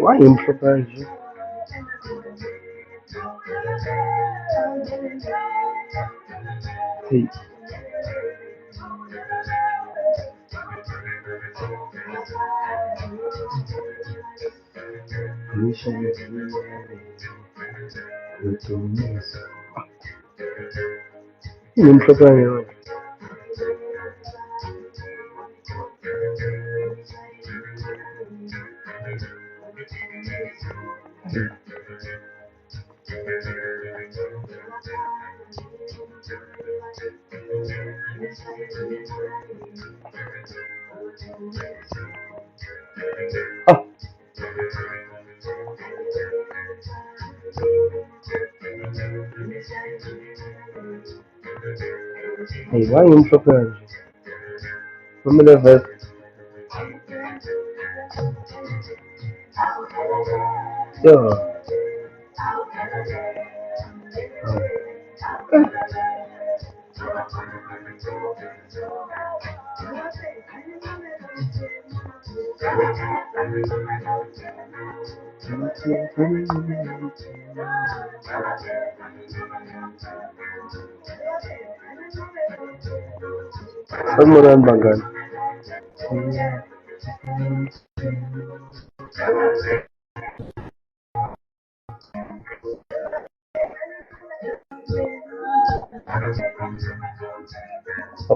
Why improvise? Hey, improvise. Ah, hey, why improvise? Remember that. Yeah. Someone bagan.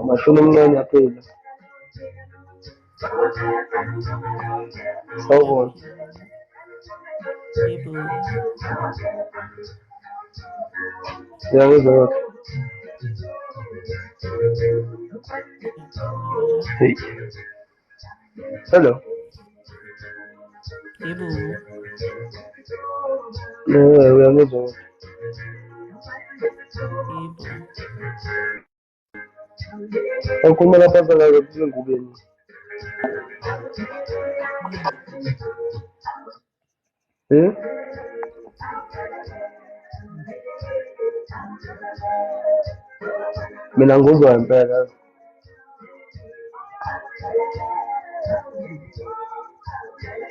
Mashunum na yapela. Someone. Yebo. Yeah, we got. Hey. Hello. Yebo. No, we are not got. Yebo. Aku malah apa kalau kita ngubin. Eh? Minanguzwa impela.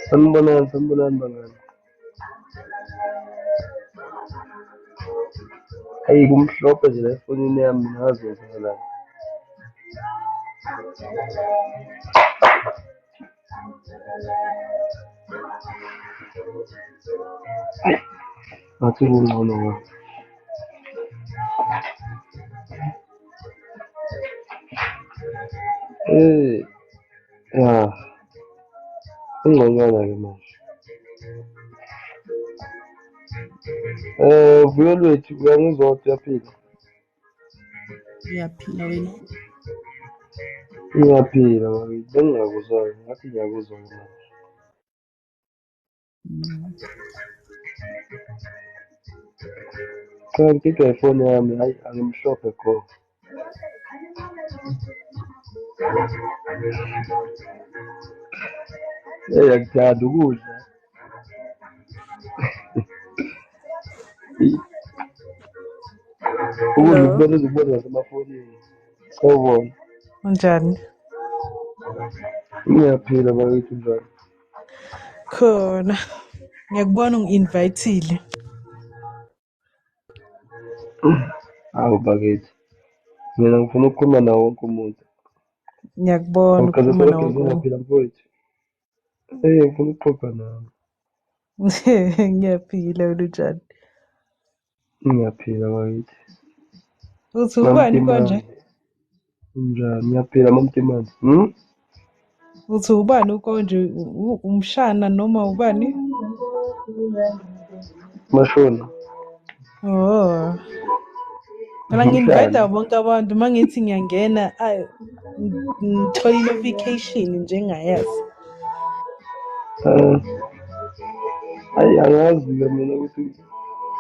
Sanbonan bangan. Hey, kumhlophe nje la efonini yami ngazo phela. Ngathi kungcono ngoba. Ya, kungconywana ke manje. Vuyo lwethu uyangizwa ukuthi uyaphila? Ngiyaphila wena. Ngiyaphila bakithi, bengingakuzwanga, ngathi ngiyakuzwa manje. Cha ngigca ifoni yami, hayi angimhlophe go. Akuthanda ukudla. Ukudla ukubona uzibona nasemafonini. Sawubona. Unjani? Ngiyaphila bakithi njalo. Khona. Ngiyakubona ungi-invite-ile. Hawu bakithi. Mina ngifuna ukukhuluma nawo wonke umuntu. Ngiyakubona Awukaze ukhuluma nawo soke ngiyaphila mfowethu. Ngifuna ukuxoxa nawe. Ngiyaphila wena unjani? Ngiyaphila bakithi. Uthi ubani konje? Unjani? Ngiyaphila mamtimani. Uthi ubani ukonje? Umshana noma ubani? Mashona. Oh. Phela ngi-invite bonke abantu mangithi ngiyangena ngithola i-notification njengayazi. Hayi angazi-ke mina ukuthi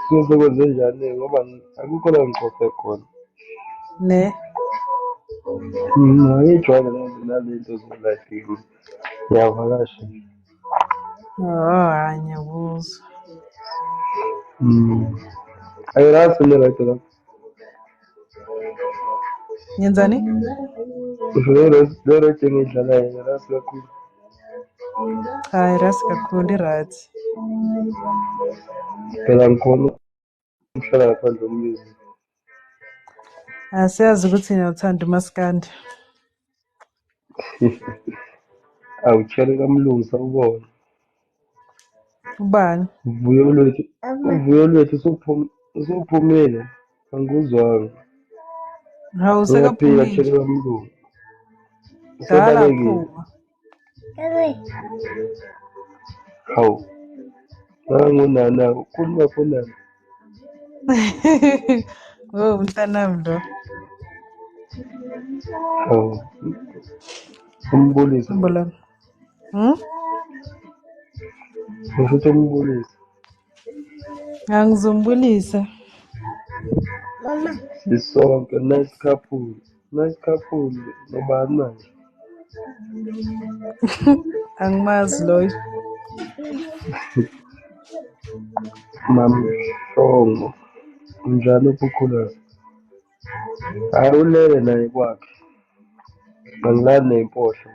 kuzokwenze njani ngoba akukho la ngiqophe khona. Ne. Ngiyijwayele nalento zo-life ngiyavakasha. Hayi ngiyakuzwa. Ayirasi ne-right lapho. Ngenzani? Ngisho le-right engiyidlalayo ayirasi kakhulu. Hayi rasi kakhulu i-right. Phela ngikhona ukuhlala ngaphandle komyuzi. Asiyazi ukuthi ngiyawuthanda umaskandi. Awutshele kaMlungu sawubona. Ubani? Uvuyo lwethu usuphumile angikuzwanga. Hawu Uyaphila sekaphumile. tshele kaMlungu. Dala Usebalekile. phuma. Hawu. Nangunana ukhuluma khonani. Oh mntanami lo. Hawu. Umbulise. Mbulani. Ngisho ukuthi umbulise. Angizombulisa. Sisonke nice couple. Nice couple nobani manje? Angimazi loyo. Mamshongo. Njalo ukhula. Ulele naye kwakhe. Angilali ney'mpohlo.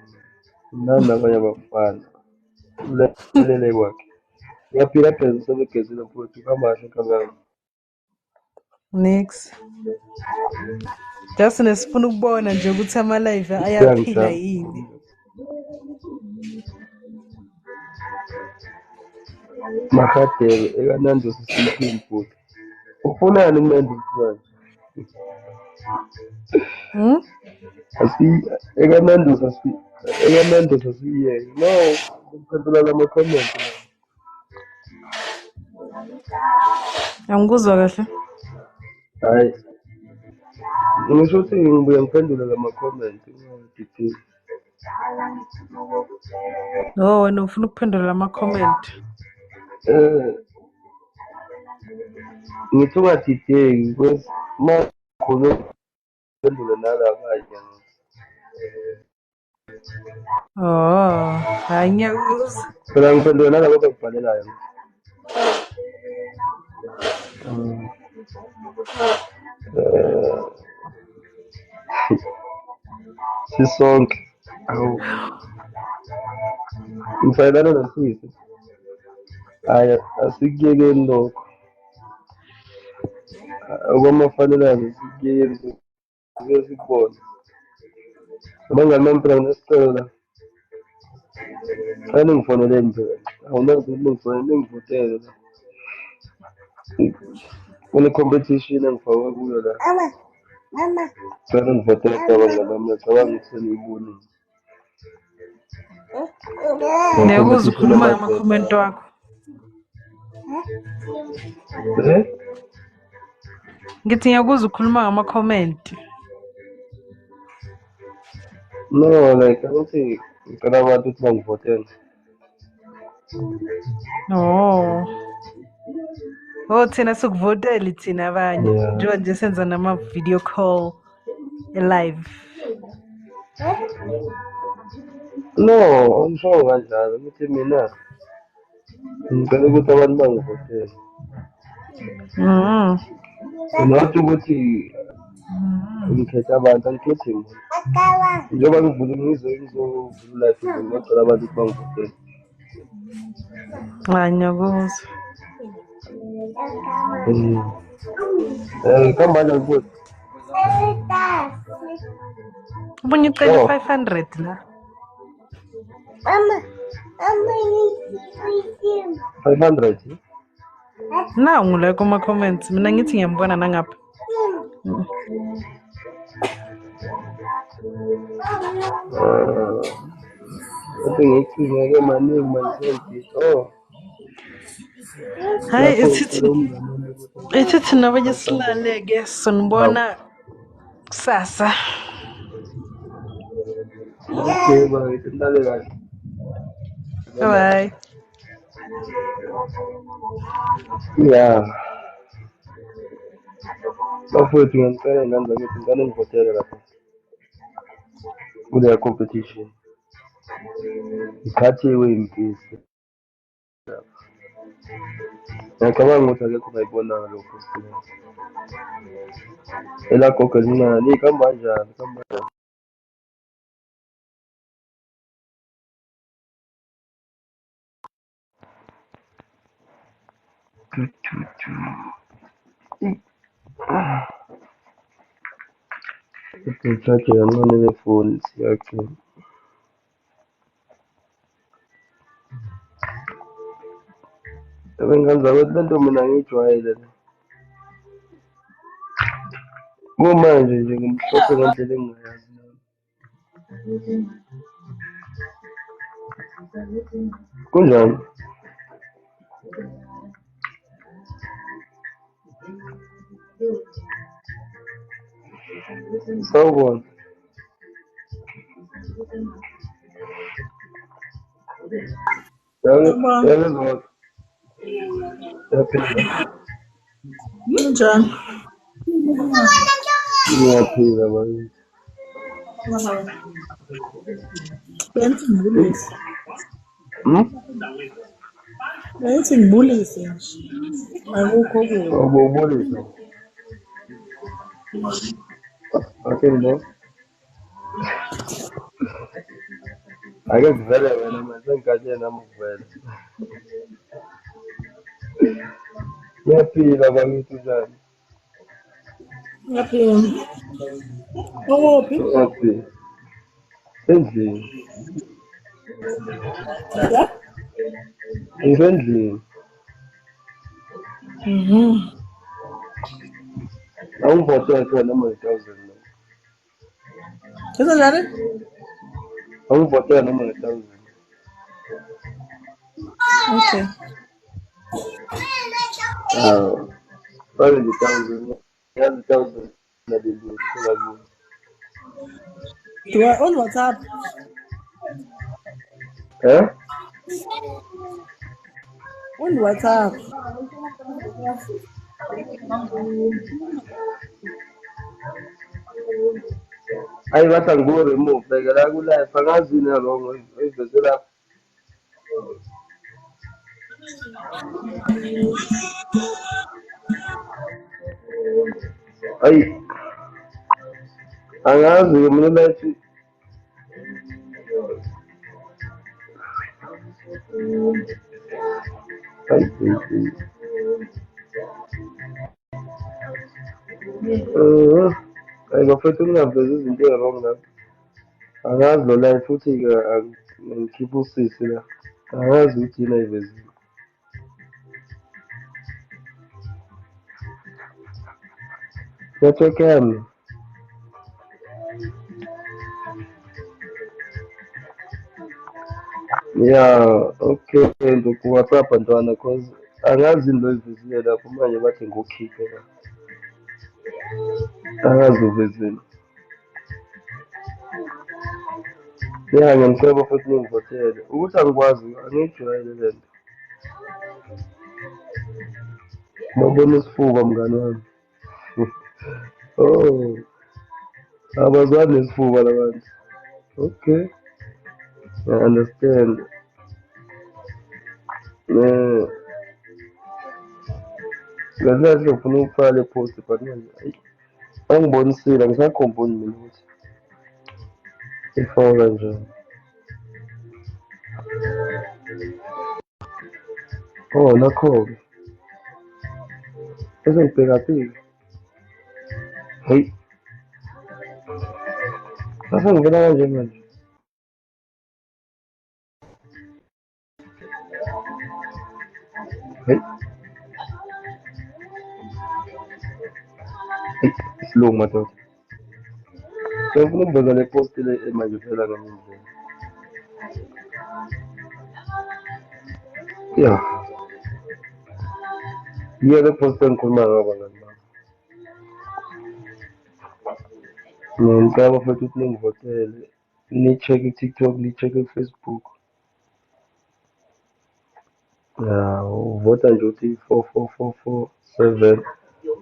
Ngilali nabanye abafana. Ulele kwakhe. Ngiyaphila phela sebegezile futhi kamahle kangaka. Nix. Just nesifuna ukubona nje ukuthi ama-live ayaphila yini. Mahadebe ekanando sisiphi futhi. Ufunani kumende manje? Ekanando sasiye. No, ngiphendula lama-comment. Angikuzwa kahle. Hayi. Ngisho ukuthi ngibuye ngiphendule lama-comment. Oh, wena ufuna ukuphendula ama-comment. Ngithi ungadideki kwesimakhulu uphendule nalabanye. Oh, hayi ngiyakuzwa. Phela ngiphendule nalabo abakubhalelayo. Sisonke. Awu. Ngifayelana nasisi. Hhayi asikuyekeni lokho. Okwamafanelane sikuyekeni size sikubone. Abangani bami phela nginesicelo la. Kufanele ngifoneleni phela. Awunazi ukuthi ngifonele ngivotele la. Kune-competition engifakwe kuyo la. Kufanele ngivotele abangani bami ngiyacabanga ukuthi seniyibonile. Ngiyakuzwa ukhuluma ngama-comment wakho. Ngithi ngiyakuzwa ukhuluma ngama-comment. No, like angithi ngicela abantu ukuthi bangivotele. Oh, thina sikuvoteli thina abanye. Njengoba nje senza nama-video call live. No, angisho kanjalo ukuthi mina ngicela ukuthi abantu bangivotele. Not ukuthi ngikhetha abantu angikhethi mina. Njengoba ngizovula life ngicela abantu ukuthi bangivotele. Hayi ngiyakuzwa. Kuhamba kanjani futhi? Ubunye ucela 500 la. 500? Nawu la kuma-comments. Mina ngithi ngiyambona nangapha. Kodwa ngiyicingeke maningi manje sengidisho. Hayi ithi thina abanye silale-ke sonibona kusasa. Okay, bakithi nilale kahle. Bye bye. Yeah. Bafowethu ngiyacela ngani zakithi ngicela ungivotele lapha kuleya competition. Ngikhathiwe impisi. Ngiyacabanga ukuthi akekho ungayibonanga lokho sithina. Elagogo lincane, kuhamba kanjani? Kuhamba kanjani? Ngithathe kancane nefoni siyacima. Ngani zakwethu le nto mina ngiyijwayele le. Kumanje nje ngimhlophe ngendlela engingayazi nami. Kunjani? Sawubona. Yabezwa. Yaphila. Kunjani? Ngiyaphila bakithi. Bengithi ngibulise. Hmm? Bengithi ngibulise nje. Akukho kubi. Ubulisa. Okay nje. Ake kuvele wena manje sengikhathele nami ukuvela. Ngiyaphila bakithi njani? Ngiyaphila. Ukuphi? Ngiyaphila. Endlini. Ya? Ngisendlini. Angivotele khona noma nge-1000 noma. Kanjani? Angivotele noma nge-1000. Okay. Fake nge-1000. Yazi 1000 naliluthola kuyo. Do I on WhatsApp? On WhatsApp. Hayi bathi angiku-remove bhekela ku-live angazi yini wrong iveze lapho. Hayi angazi-ke mina life hayi hayi bafethu ngingavezi izinto ezi-wrong lapho. Angazi lo life futhi-ke ngikhipha usisi la. Angazi ukuthi yini ayivezile. Network yami. Yeah, okay, ngizoku-WhatsApp ntwana cause angazi yini lo oyivezile lapho manje bathi ngiwukhiphe la. Angazi uvezile. Yeah, ngiyamcela futhi ningivotele. Ukuthi angikwazi angiyijwayele le nto. Babona isifuba mngani wami. Oh, abazwani nesifuba labantu. Okay, I understand. Ngathi ngifuna ukufaka le post but manje angibonisile angisakhumbuli mina ukuthi ifaka kanjani. Oh, nakho-ke bese ngibheka-phike. Heyi, ngase ngivela kanje manje. Heyi, isilungu madoda. Ngifuna ukuveza le post le manje vela ngenye indlela. Yeah, yiyo le post engikhuluma ngabo ngani bami. Ngicela futhi ukuthi ningivotele, ni-check-e i-TikTok, ni-check-e i-Facebook. Ya, uvota nje uthi 44447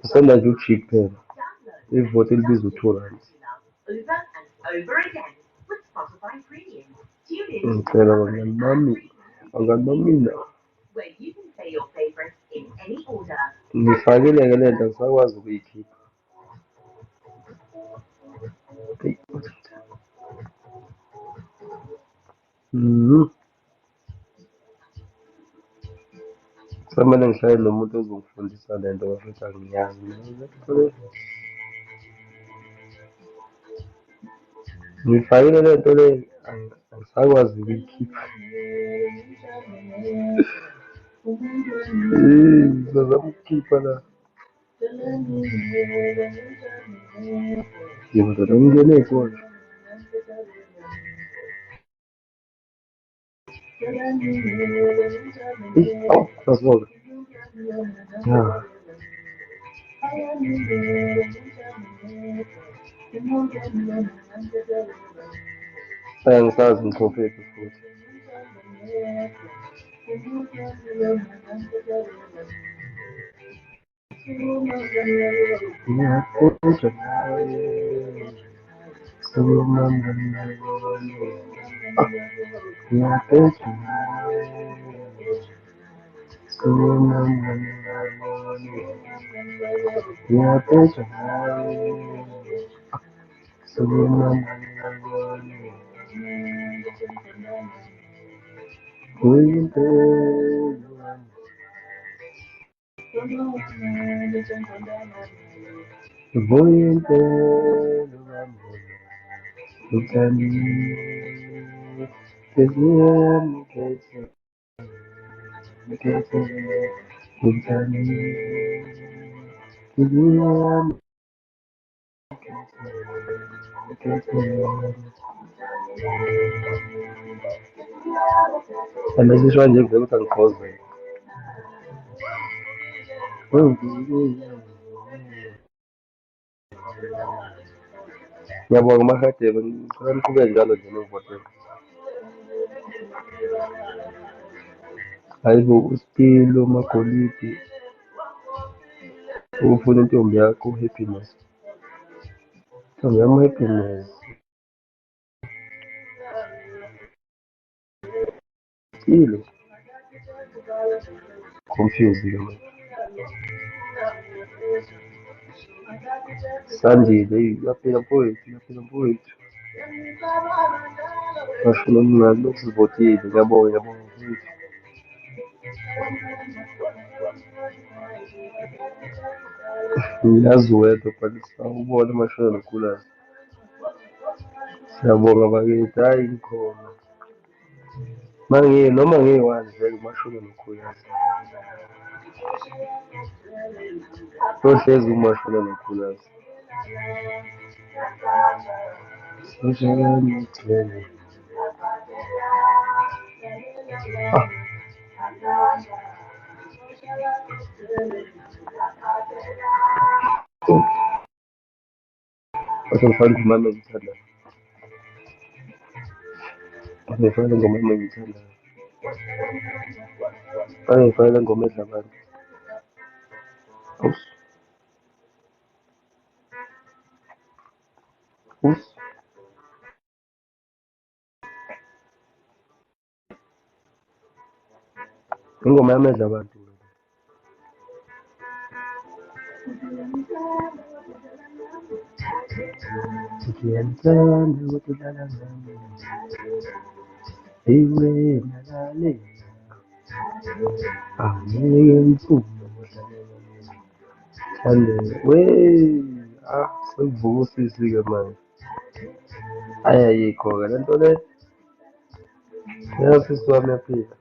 usenda nje uJi kuphela. Ivoti libiza u-R2. Ngicela bangani bami, bangani bami mina. Ngifakile-ke le nto angisakwazi ukuyikhipha. Eyi, Kusamele ngihlale nomuntu ozongifundisa le nto futhi angiyazi. Ngifakile le nto le angisakwazi ukuyikhipha. Ngizozama ukukhipha la. Ngizozama ukungena ey'kole. Awu, sasibona. Ya. Angisazi ngikhophe futhi. Ngiyakuzwa nawe, sewumama nawe. Ngiyakuzwa nawe, sewumama nawe. Ngiyakuzwa nawe, sewumama nawe. Uyintelo wami. Uyintelo wami. Uthandi, keziyami keza, keza, uthandi, keziyami keza. Anasishwa nje kuvela ukuthi angikhoze. Ngiyabonga Mahadebe, ngicela niqhubeke njalo nje ningivotele. Hayi bo, uSipilo Magolide, ukufuna intombi yakho uHappiness. Intombi yami uHappiness. Sipilo. Confused-ke manje. Sandile, uyaphila mfowethu, uyaphila mfowethu. Ngasho nomngani lokhu sivotile, ngiyabonga, ngiyabonga mfowethu. Ngiyazi wedwa bhalisa ubone amashona nokhulayo. Siyabonga bakithi, hhayi ngikhona. Noma ngiyi-one vele umashona nokhulayo. Sohlezi umashona nokhulayo. Ngigcwele. Kodwa ngifake ingoma engiyithandayo. Ngifake ingoma engiyithandayo. Ngifake le ngoma edla abantu. Us. Us. Ingoma yami edla abantu. Ngiyalithanda ukuthi udlala ngami. Ewe nalale. Angeke ngiphume udlale ngami. Thande. Sekuvuka usisi-ke manje. Ayikho-ke le nto le. Usisi wami yaphila.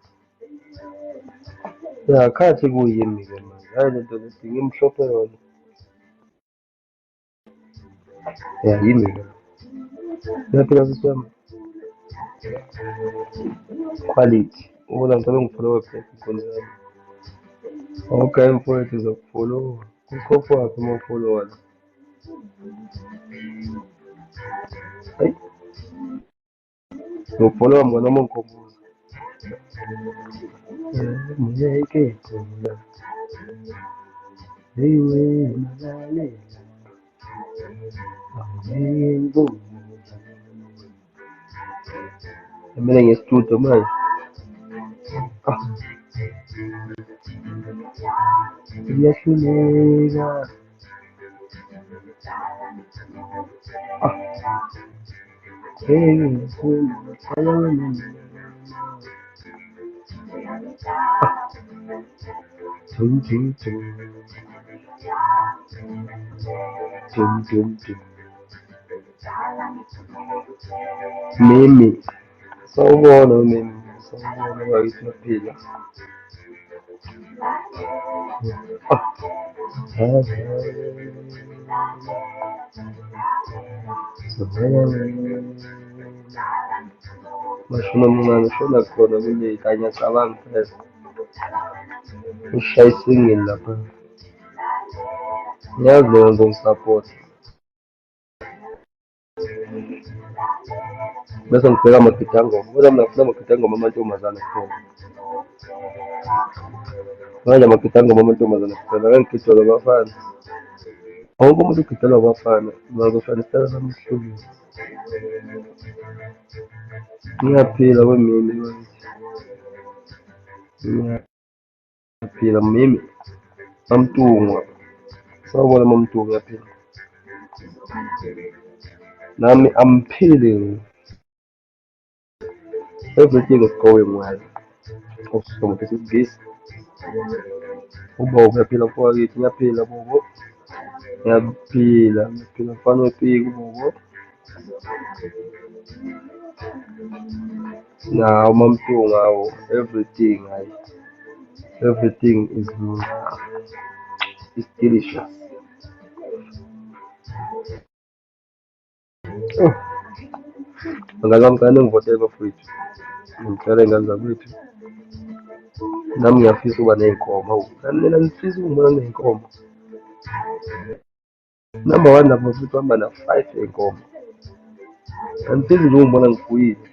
Ya, khathi kuyimi-ke manje. Hhayi le nto le ngimhlophe yona. Ya, yimi-ke. Uyaphila sisi wami. Quality. Ubona ngicela ungifolowe back inkundla yami. Okay mfowethu ngizokufolowa. Kukhopha waphi uma ufolowa la? Hayi. Ngokufolowa mngani wami ungikhumbuza. Muyeke khona ewe malalela awuyengo kumele ngestudio manje iyahluleka Mimi sawubona mimi sawubona bakithi baphila mashona omncane ushona khona kule kanye acabangi phela ushaye isingili lapha ngiyazi leyo ngizongisapota bese ngibheka amagidangoma kodwa mina ngifuna amagidangoma amantombazane kuphela manje amagidangoma amantombazane kuphela angigidelwa abafana wonke umuntu ugidelwa abafana bazofanisela nami esihlukile ngiyaphila kwemini ngiyaphila mimi mamtungwa sawubona mamtungwa ngiyaphila nami I'm peeling everything is going well okusomoto isigisi ubobo uyaphila mfowethu ngiyaphila bobo ngiyaphila mfana wepiki ubobo nawo mamtunga awo everything hayi everything is delicious ngalo wami kane ngivotele bafowethu ngicela ingane zakwethu nami ngiyafisa ukuba ney'nkomo mina ngifisa ukungibona ney'nkomo number one lapho futhi uhamba na-5 ey'nkomo angifisi nje ukungibona ngifuyile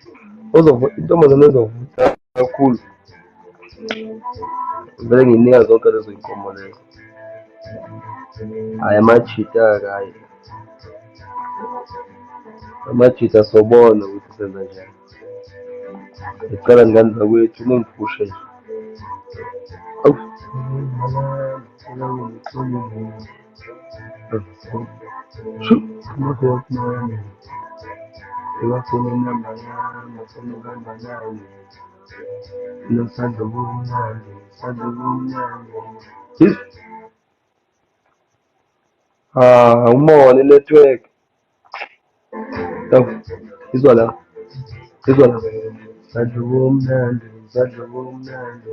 intombazane ezovuta kakhulu vele ngiyinika zonke lezo y'nkomo lezo hhayi amajita-ke hhayi amajita sobona ukuthi senza njani ngicela ngane zakwethu ningifushe nje ngibafuna inamba yami ngifuna ukuhamba nani nosandla obumnandi sandla obumnandi umona inetwork izwa la izwa la sandla obumnandi sandla obumnandi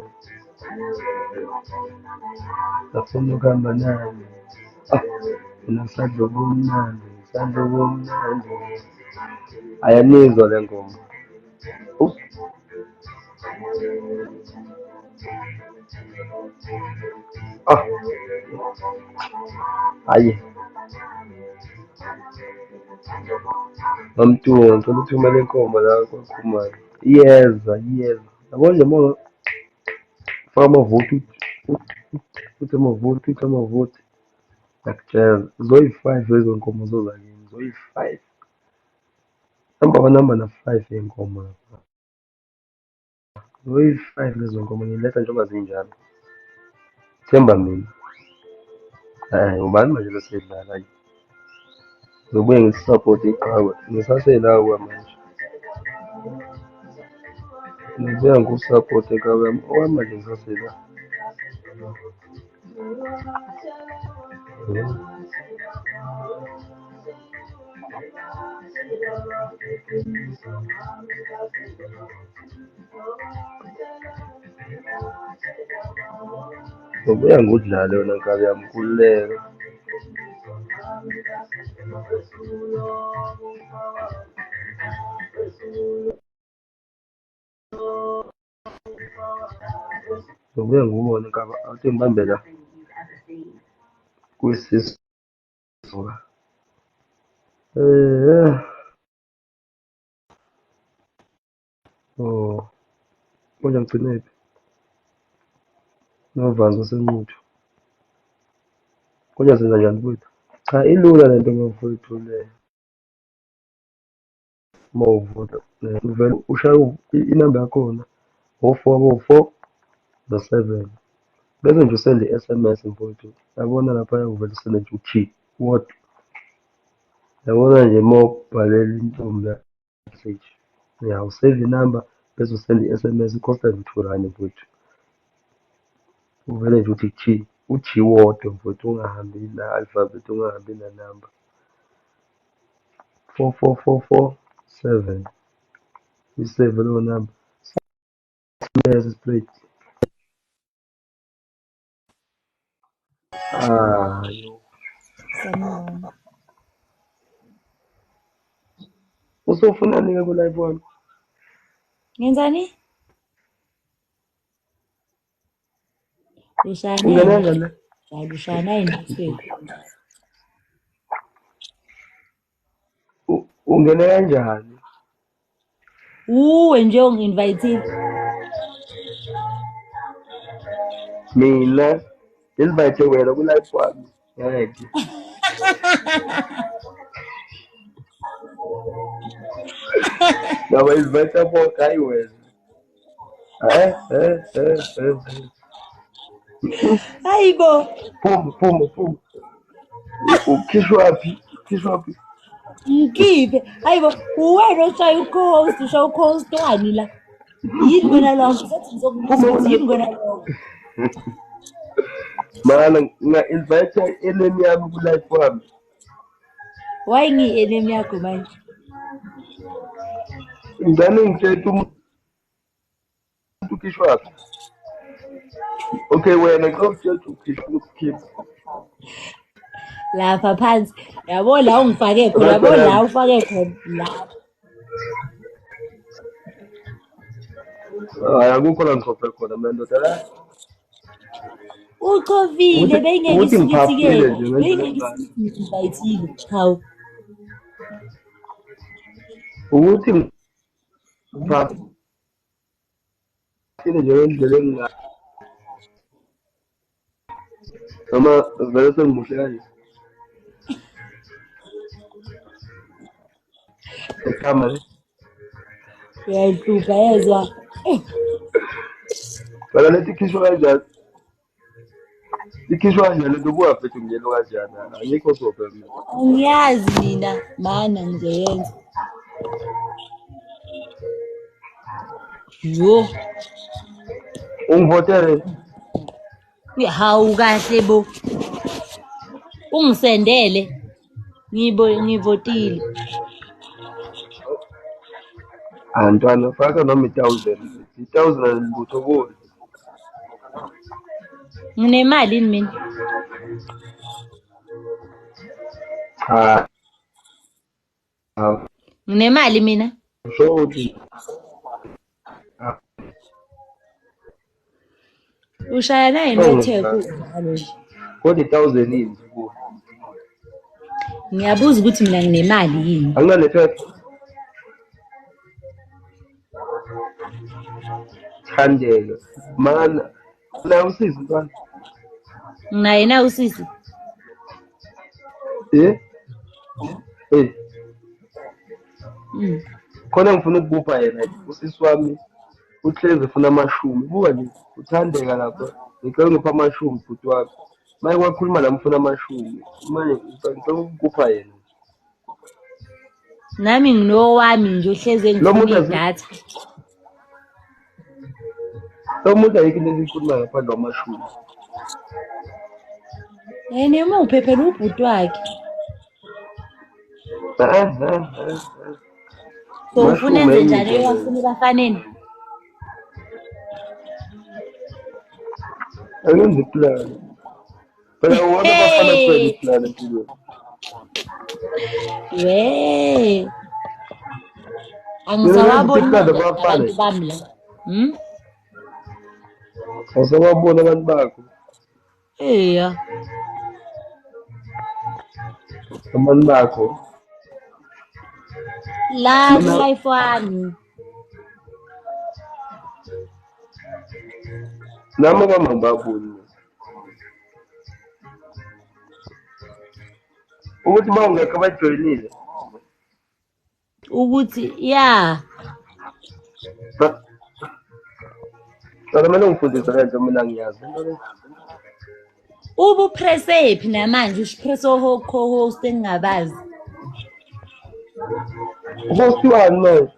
ngifuna ukuhamba nani nosandla obumnandi sandla obumnandi ayanizwa le ngoma hayi mamtunga ngicela uthumele inkomo la kwakhumalo iyeza yabo nje uma faka amavoti uthi amavoti uthi amavoti ngiyakutshela zoyi-5 lezo nkomo zozakini zoyi-5 namba na-5 iy'nkomo zoyi-5 lezo nkomo ngiyiletha njengoba zinjalo themba mina ubani manje besedlala ngizobuye ngisaphote iqhawe ngisaselawa manje ngizobuya ngikusaphote iqhawe yami okwami manje ngisasela ngizobuya ngudlale yona nkabi yami kululeke ngizobuya ngubone nkaba awuthi ngibambe la kwisisi oh Konje ngigcinephi? Novanzo senquthu. Konje senza njani mfowethu? Cha, ilula lento mfowethu le. Uma uvota uvele ushaya inamba yakhona o4 bese nje usende i-SMS mfowethu. Yabona laphaya uvele usende nje u-G wodwa. Yabona nje uma ubhalela intombi message. Ya usave inamba bese usende i-SMS ikhosta nje u-2 rand mfowethu. Uvele nje uthi G, u-G wodwa mfowethu ungahambi na-alphabet ungahambi nanamba. 44447 isave leyo namba. Yes, straight. Yo. Sanibona. Usofunani-ke ku-live one? Ngenzani? Ungena kanjani la? Ushaya nayi-network. Ungene kanjani? Uwe nje ungi-invite-ile. Mina ngilivayithe wena ku-live one. Ngeke. Ngaba invite bonke hayi wena. Hayibo. Phuma. Ukhishwaphi? Ngikhiphe. Hayibo, uwena oshaya u-co-host, ushaya u-co-host wani la? Yini kona lokho? Sathi ngizokubuza ukuthi yini kona lokho? Mana nga-invite enemy yami ku-live wami. Why ngiyi-enemy yakho manje? Ngane ngitshela umuntu ukhishwaphi. Okay, wena ngizokutshela ukukhipha. Lapha phansi. Yabo la ungifake khona, yabo la ufake khona la. Hayi akukho la ngizophe khona mina ndoda la. Uchovile beyingeke Ukuthi isikithi-ke. ngiphafile nje ngendlela Beyingeke encane. isikithi ngi-invite-ile. Hawu. Ukuthi ngiphafile nje ngendlela encane. Noma vele sengimuhle kanje. Ekhama le. Uyayihlupha yezwa. Phela lethi ikhishwa kanjani? Ikhishwa kanjani lento buwaphethe ngiyelo kanjani? Angikho sophe mina. Angiyazi mina, mana ngizoyenza. Yo. Ungivotele. Hawu kahle bo. Ungisendele. Ngivotile. Ntwana faka noma 1000. 1000 lutho kuyo. Nginemali yini mina? Cha. Nginemali mina? Usho ukuthi Ushaya nayi-network njalo nje. kodwa 1000 yini kuyo. Ngiyabuza ukuthi mina nginemali yini? Anginanetwork. Thandeka. Mana la usizi ntwana. Nginaye na usisi? Eh? Mm. Khona ngifuna ukubupha yena usisi wami uhlezi ufuna amashumi. Buka nje uthandeka lapha. Ngicela ngipha amashumi futhi wakho. Manje kwakhuluma nami ufuna amashumi. Manje ngicela ukubupha yena. Nami nginowami nje ohleze ngifuna idatha. Lo muntu ayikho into ezikhuluma ngaphandle kwamashumi. Noma uphephela ubhuti wakhe. So ufuna enze njani eyowafuna ebafaneni? Akenze iplan. Phela wona bafana kwela iplan empilweni. We. Angisawaboni abantu bami la. Awusababona abantu bakho. Eya. Abantu bakho. La ku-life wami. nami kwamangibabuni ukuthi bawungekho bajoyinile ukuthi ya Sana kumele ungifundise lento mina ngiyazi ubupresse phi namanje usipresse co-host engingabazi host wani manje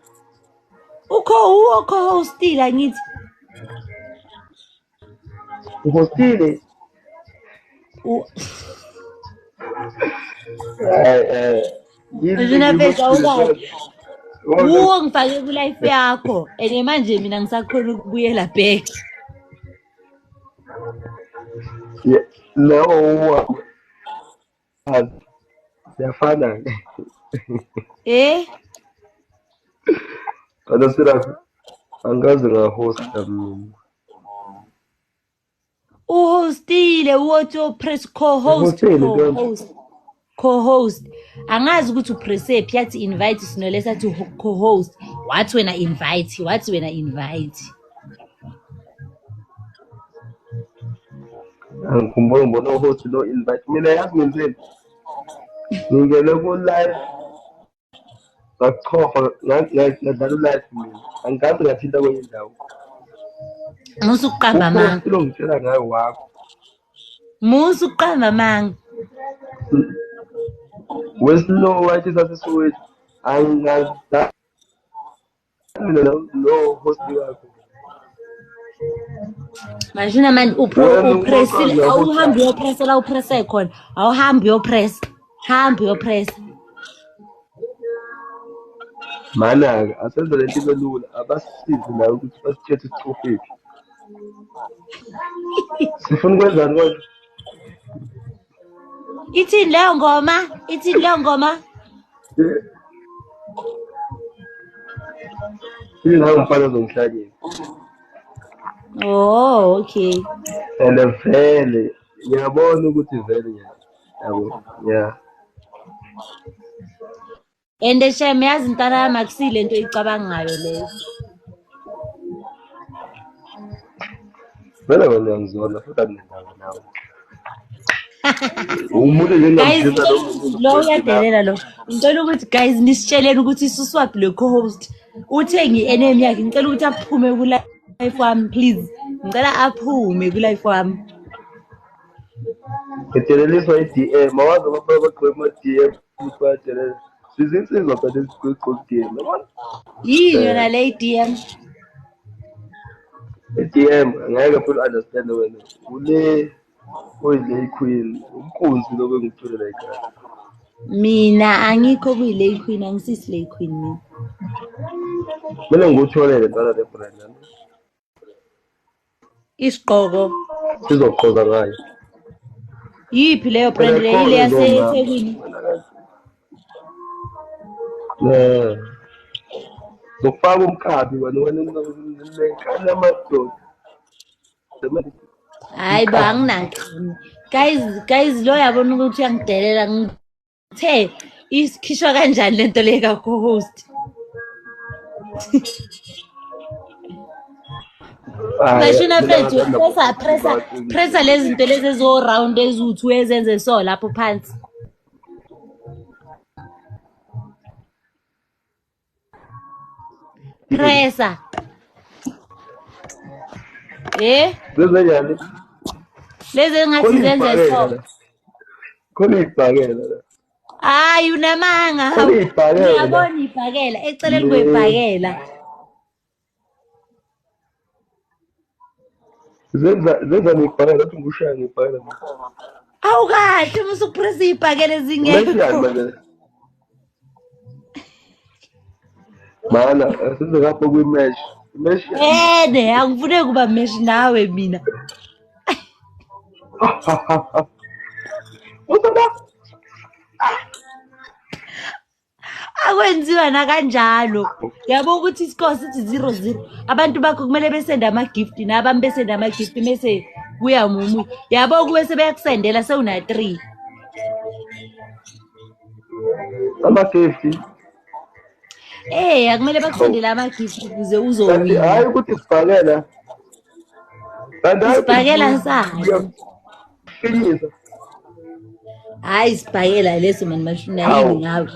uwo co-hostile ngithi uhostile Njena pesa ukazi uwo ngifake ku-life yakho and manje mina ngisakhona ukubuyela back no siyafana kodwa serious angazi ngahosta mina uhostile uwothi opress co-host angazi ukuthi upresse phi yathi invite sinolesa athi co-host wathi wena invite angikhumbula ngibona uhost no invite mina yazi ngenzeni ngingene ku-live ngachofa ngadlala u-live mina angazi ngathinta kwenye indawo musu ukuqamba manga lo ngitshela ngayo wakho musu ukuqamba manga wesino wathi sasisuwethu angaza mina no host wakho manje manje upressile awuhambi uyopressa la upresse khona awuhambi uyopressa mana-ke asenze lento ibe lula abasisize nayo ukuthi basithethe isichofephi sifuna ukwenzani konje ithini leyo ngoma nayo mfana ozongihlanyela oh okay and vele ngiyabona ukuthi vele yabo ya and shem yazi intana yami akusile into icabangayo leyo vele wena uyangizona futhi andindawo nawe umuntu njengamthetha lo uyadelela lo ngicela ukuthi guys nisitsheleni ukuthi isuswaphi le co-host uthengi i-name yakhe ngicela ukuthi aphume ku-life wami please ngicela aphume ku-life wami ngiteleliswa i-DM awazi abafana bagqoke ama-DM ukuthi bayadelela sizinsizwa phela ezigqoke i-DM yabona yini yona le i-DM i-DM angeke futhi understand wena ule oyile queen umkhunzi lobe ngitholela ekhaya mina angikho kuyi-lay queen angisisi-lay queen mina kumele ngikutholele ntwana le-brand isigqoko sizogqoza ngayo yiphi leyo brand leyo ile yaseThekwini zokufaka umkhabi wena nekhala amadoda hayi ba anginaqini guys lo yabona ukuthi uyangidelela ngithe isikhishwa kanjani lento le ka-co-host Mashina mfethu pressa lezi zinto lezi ezo-round eziwu-2 ezenze so lapho phansi pressa zenzenjani lezi engathi zenze so khona iy'bhakela hayi unamanga ngiyabona ibhakela eceleni kwebhakela zenza ngibhakela athi ngushaya ngibhakela awukahle musukupressa iy'bhakela ezingekho mana senze kapho kwi-mesh angifune kuba mesh nawe mina akwenziwa nakanjalo yabo ukuthi isikole sithi 0-0 abantu bakho kumele besende ama-gift nabami besende ama-gift bese kuya mumu yabo kube sebeyakusendela sewuna-3 ama-gift akumele bakusendele ama-gift ukuze uzowina hayi ukuthi sibhakela Isibhakela sani? Uyafinyisa. Hayi isibhakela leso mani mashuna yini ngawe?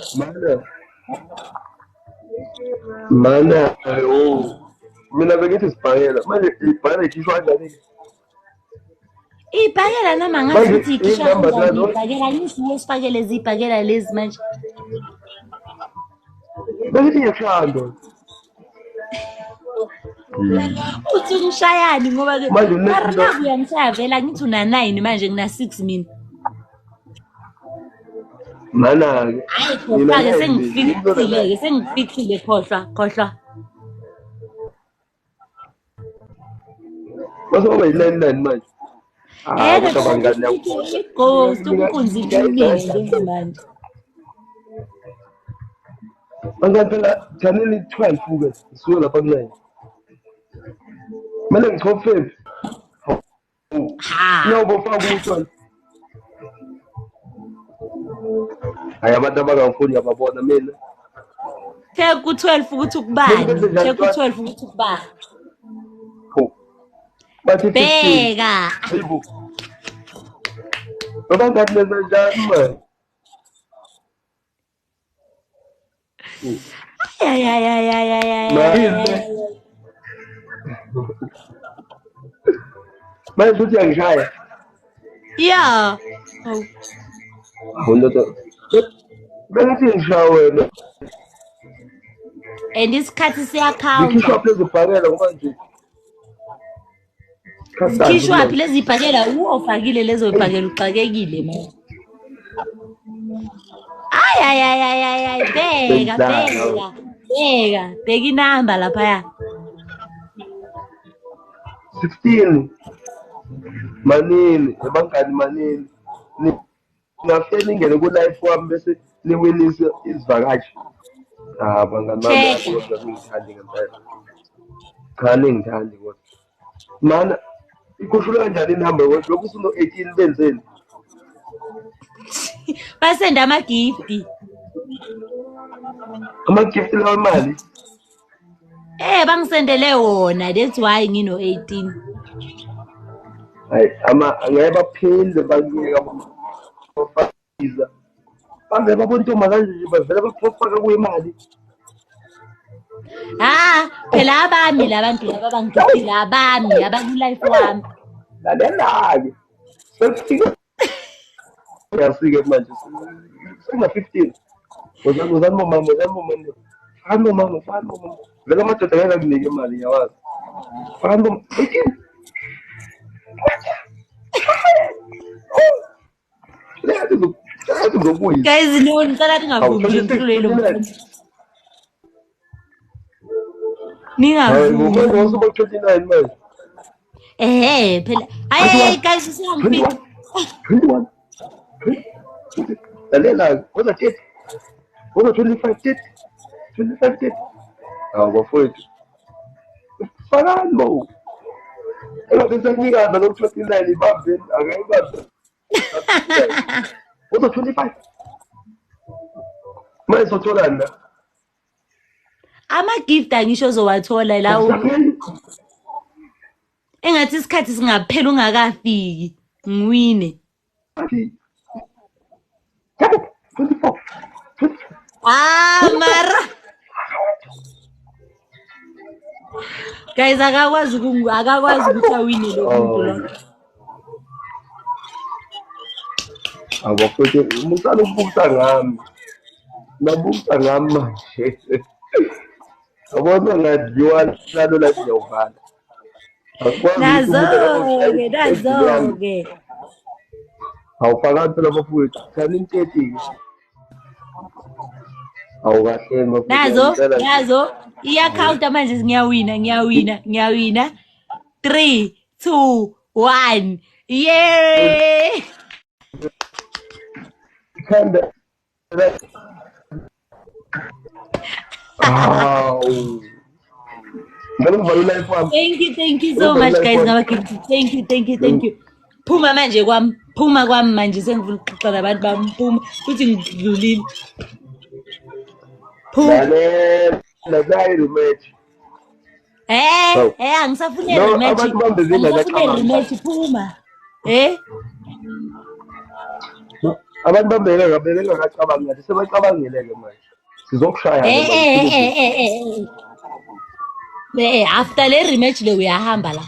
Mana, mina bengithi isibhakela. Manje ibhakela ikhishwa kanjani? Ibhakela noma ngathi ukuthi ikhishwa kanjani ibhakela ngisiwe sifakele izibhakela lezi manje. Bengithi ngiyashando. Uthi ungishayani ngoba ke Manje mara uyangishaya vela ngithi una 9 manje ngina 6 mina. Mana-ke. Hayi khohlwa-ke sengifikile-ke sengifikile khohlwa. Masekuba yi-99 manje. Kodwa bangani yami. Ghost ukunzi kuningi manje. Bangani phela janini 12-ke sisuke lapha ku-9. Kumele ngichophe. Ngiyobofaka u-12. Hayi abantu abangafuni yababona mina. Take ku-12 ukuthi ukubani? Take ku-12 ukuthi ukubani? Bathi 15. Bheka. Hayibo. Baba ngathi nenza njani manje? Manje uthi angishaya. Yeah. Awunto. Bengithi ngishaya wena. And isikhathi siyakhawunta. Ngikhishwa phezulu ibhakela ngoba nje. Sikhishwa phi lezi ibhakela uwofakile lezo ibhakela uxakekile manje. Ay bheka inamba laphaya. 16 manini ebangani manini ngafike ningene ku-life wami bese niwinise izivakashi bangani bami ngithandi ngempela cha ningithandi kodwa mana ikhushula kanjani inamba lokhu usuno-18 benzeni basenda amagifti lawa imali bangisendele wona that's why ngino-18 hayi angeke baphinde bakunika bafakiza bange babona intombazane nje bavele bafaka kuyimali phela abami labantu laba bangigifile abami abaku-life wami lalela-ke sekufika uyasike manje senga-15 uzani momama fani momama vele amadoda ngeke akunike imali ngiyawazi fani momama 18 guys no ngicela ningavumi ngikhululelo ningavumi usuba 29 manje phela hayi guys siyangifika 21 lalela koza 30 koza 25 30 bafowethu fakani bo engabe sekunyikaza lo 29 ibambeni akayibambe koza 25 manje sotholani la ama-gift angisho ozowathola lawo engathi isikhathi singaphela ungakafiki ngiwine 24 mara guys akakwazi ukuthi awine lo muntu lo abafowethu umusala ukubusa ngami nabusa ngami manje abona ngadliwa lalo la siyovala nazo-ke awufakani phela bafowethu thani 30 awukahle nazo i-akhawunti manje ngiyawina 3 2 1 yay Kanda. Thank you so much guys ngabagifti thank you phuma kwami manje sengifuna ukuxoxa nabantu bami phuma futhi ngidlulile phuma Angisafuna No, i-rematch. abantu bambezile Angisafuna i-rematch phuma. abantu bengakacabangi ngathi sebacabangile-ke manje sizokushaya-ke manje After le rematch le uyahamba la.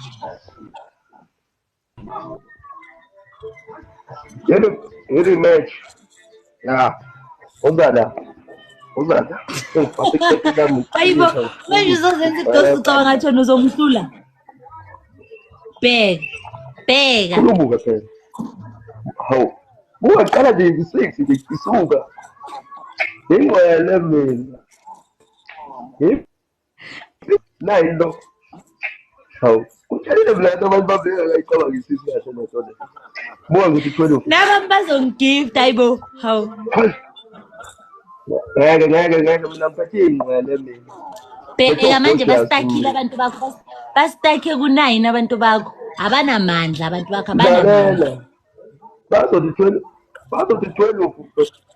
i-rematch ya uzala sengifase ikhethi lami Ayibo, manje uzozenza idosi ucabanga ngathi wena uzongihlula. Bheka. khulubuka phela hawu bungaqala nje ngi-6 ngisuka ingwele mina nayi lo hawu kutshelile mina abantu bengakayicabangisisi kahle lento le buka ngithi 12 Nabami bazongigifta ayibo. Hawu. ngeke mina ngiphethe ingwele mina Bheka manje bastakile abantu bakho. Bastakhe ku-9 abantu bakho. Abanamandla abantu bakho abanamandla. bazothi 12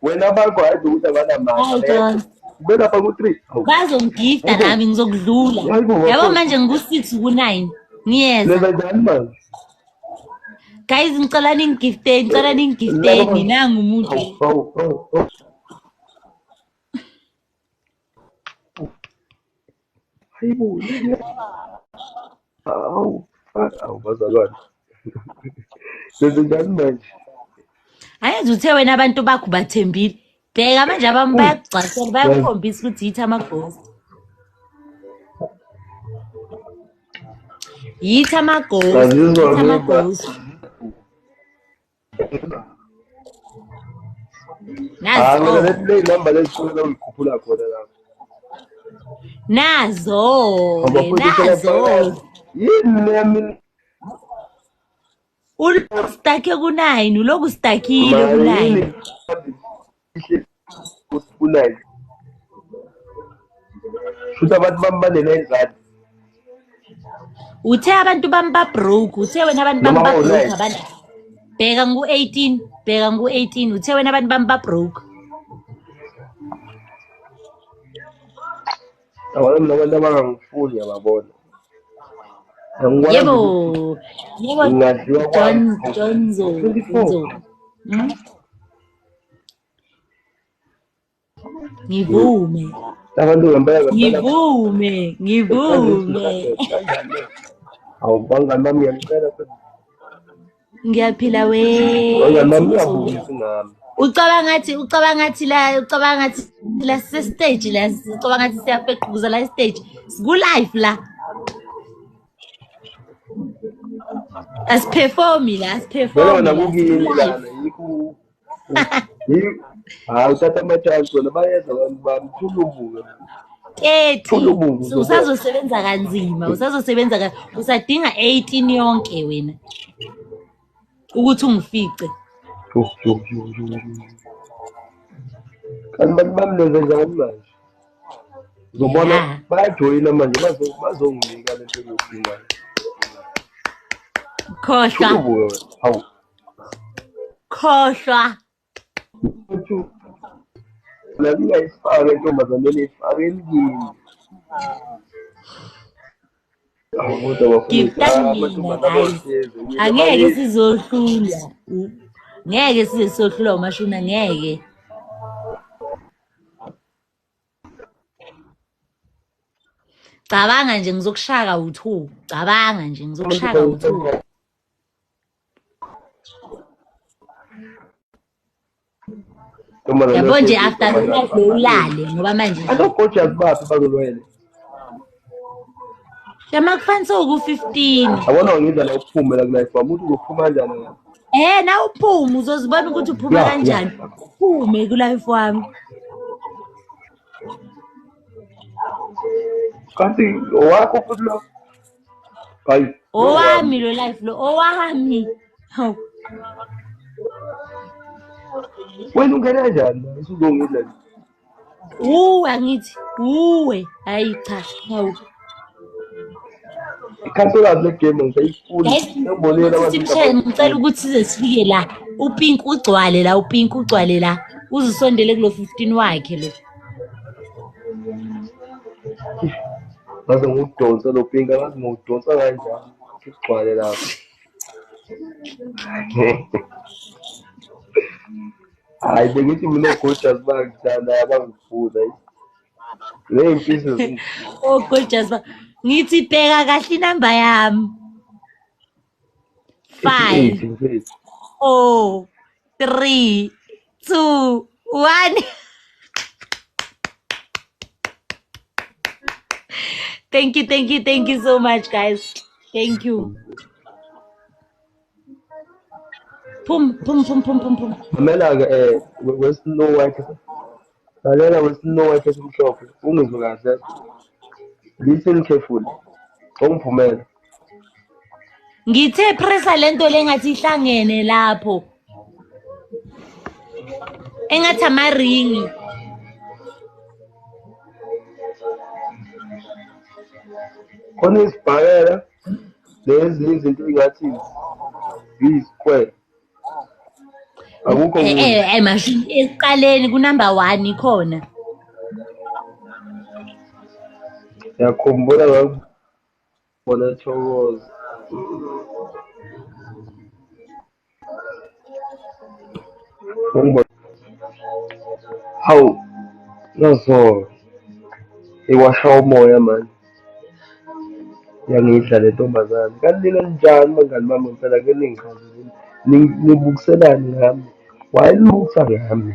wena bakho hayi ukuthi abanamandla belapha ku-3 Bazongigifta nami ngizokudlula. Yabo manje ngiku-6 ku-9. Ngiyeza. lenza njani manje Guys ngicela ningigifte, nangu umuntu. hayibo bazalwane lenza njani manje Ayenza uthe wena abantu bakho bathembile. Bheka manje abami bayakugcasela bayakukhombisa ukuthi yithi amaghost. Yithi amaghost. Nazo. le number lesisuke uyikhuphula khona lapho Nazo. yini yami Ulokustakhe ku-9, ulokustakile ku-9. ku-9 shuthi abantu bami banenezane Uthe abantu bami ba-broke, uthe wena abantu bami ba-broke abana. Bheka ngu-18, uthe wena abantu bami ba-broke. abona mina abantu abangangifuni yababona Yebo ngingadliwa Jonzo. Ngivume. abantu hawu bangani bami ngiyamcela Ngiyaphila bangani bami uyabulisa ngami ucabanga ngathi la stage la ucabanga ngathi siyafequza la stage siku live la asiperform kukini lana yikho hayi uthatha amachance wona bayenza abantu bami thulubuka usazosebenza kanzima usadinga 18 yonke wena ukuthi ungifice kanti bantu bami lenza njani manje uzobona bayajoyina manje bazonginika lento engiyidingayo khohlwa ningayifaki entombazaneni ifakeni kimi angeke sizohlula ngeke size sizohlula umashuna ngeke cabanga nje ngizokushaka u2 yabo nje after life lo ulale ngoba manje adogojas baphi bazolwele yama kufanele ku15 abona ngidla la uphume la kulife wami uthi uzophuma kanjani na uphuma uzozibona ukuthi uphuma kanjani uphume kulife wami kanti owakho futhi lo hayi owami lo life lo owami wena ungena kanjani usuzongidla angithi hayi cha hawu ikhanselazi le game ngisayifuna ngibonile ngicela ukuthi size sifike la upink ugcwale la uzisondele kulo 15 wakhe lo ngaze ngudonsa lo pinka ngaze ngudonsa kanjani kugcwale lapha. Hayi bengithi mina ogojasi bangithanda abangifuna ley'mfiso zingifuna. Oh gorgeous. Ngithi bheka kahle inamba yami. Ethi 5, 8 mfethu. 4, 3, 2, 1. Thank you so much, guys. Thank you. Pum. Mamela-ke we-Snow White lalela we-Snow White esimhlophe ungizwe kahle. Listen carefully. Ongivumela. Ngithe pressa lento lengathi ihlangene lapho. Engathi amaringi. Khona izibhakela lezi izinto ey'ngathi ziyi-square. Akukho kunye. Mashini ekuqaleni kunamba 1 ikhona. Ngiyakhumbula ngakubona Thokoza. Ngangibona hawu ngazona iwasha umoya mani. Yangidla le ntombazane kanti nina ninjani bangani bami ngempela ke ningichazile nibukiselani ngami wayelibukisa ngami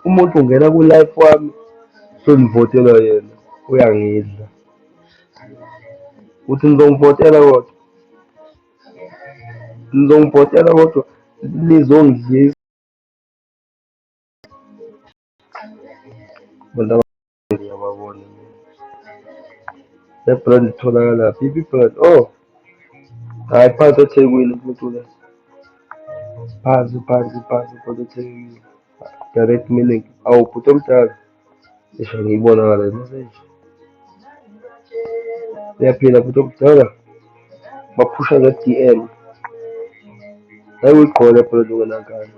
umuntu ungena ku-life wami sonivotela yena uyangidla uthi nizongivotela kodwa nizongidlisa abantu ngiyababona le brand itholakala phi brand oh hayi phansi eThekwini umuntu le phansi phansi eThekwini direct milling awu bhuti omdala isho ngiyibonakala le message uyaphila bhuti omdala baphusha nge-DM hayi uyigqoke brand ungenankani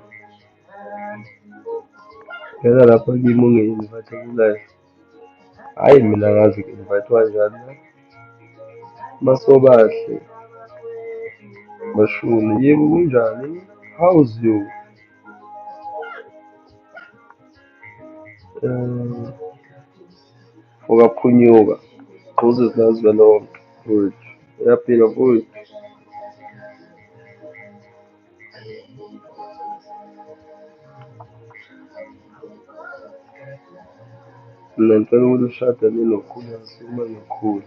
ngena lapha kimi ungi-invite ku-live hhayi mina ngazi ku-invite-wa kanjani masobahle Bashuni yebo kunjani how's you ukaphunyuka gquze zinazwe lonke mfowethu uyaphila mfowethu mina ngicela ukuthi ushade ninokhulukazi uma ngikhula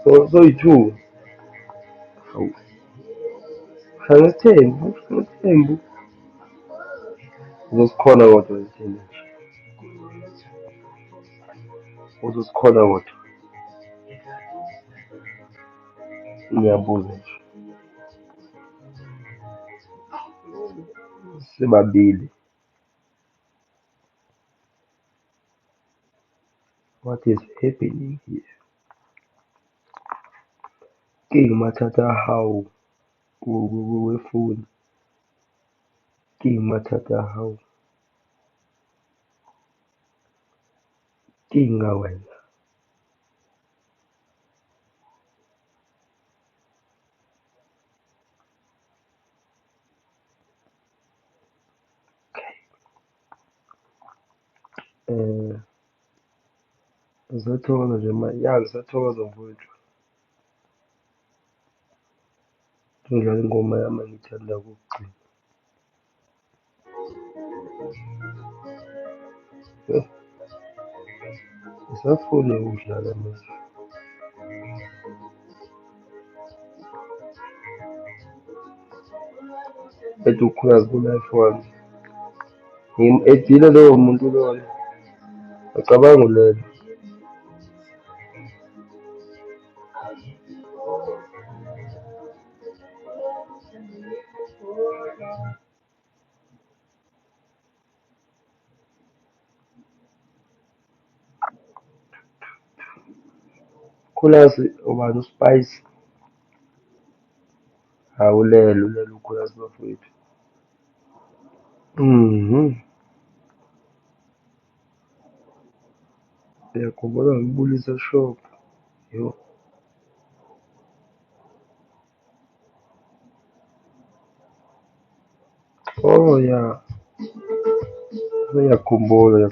so-2 hawu Ngesithembu uzosikhona kodwa ethini nje uzosikhona kodwa ngiyabuza nje sibabili what is happening here King Matata hawu wefoni King Matata hawu Kinga wena ngisathokoza nje ngisathokoza mfowethu ngidlala ingoma yami engiyithanda ukugcina ngisafuna ukudlala manje ethi ukhulazi ku-life wami edile loyo muntu loyo acabanga ulele khulazi ubani uSpice ulele ukhulazi bafowethu Ngiyakhumbula ngibulisa shop. Yo. Oh ya. Ngiyakhumbula.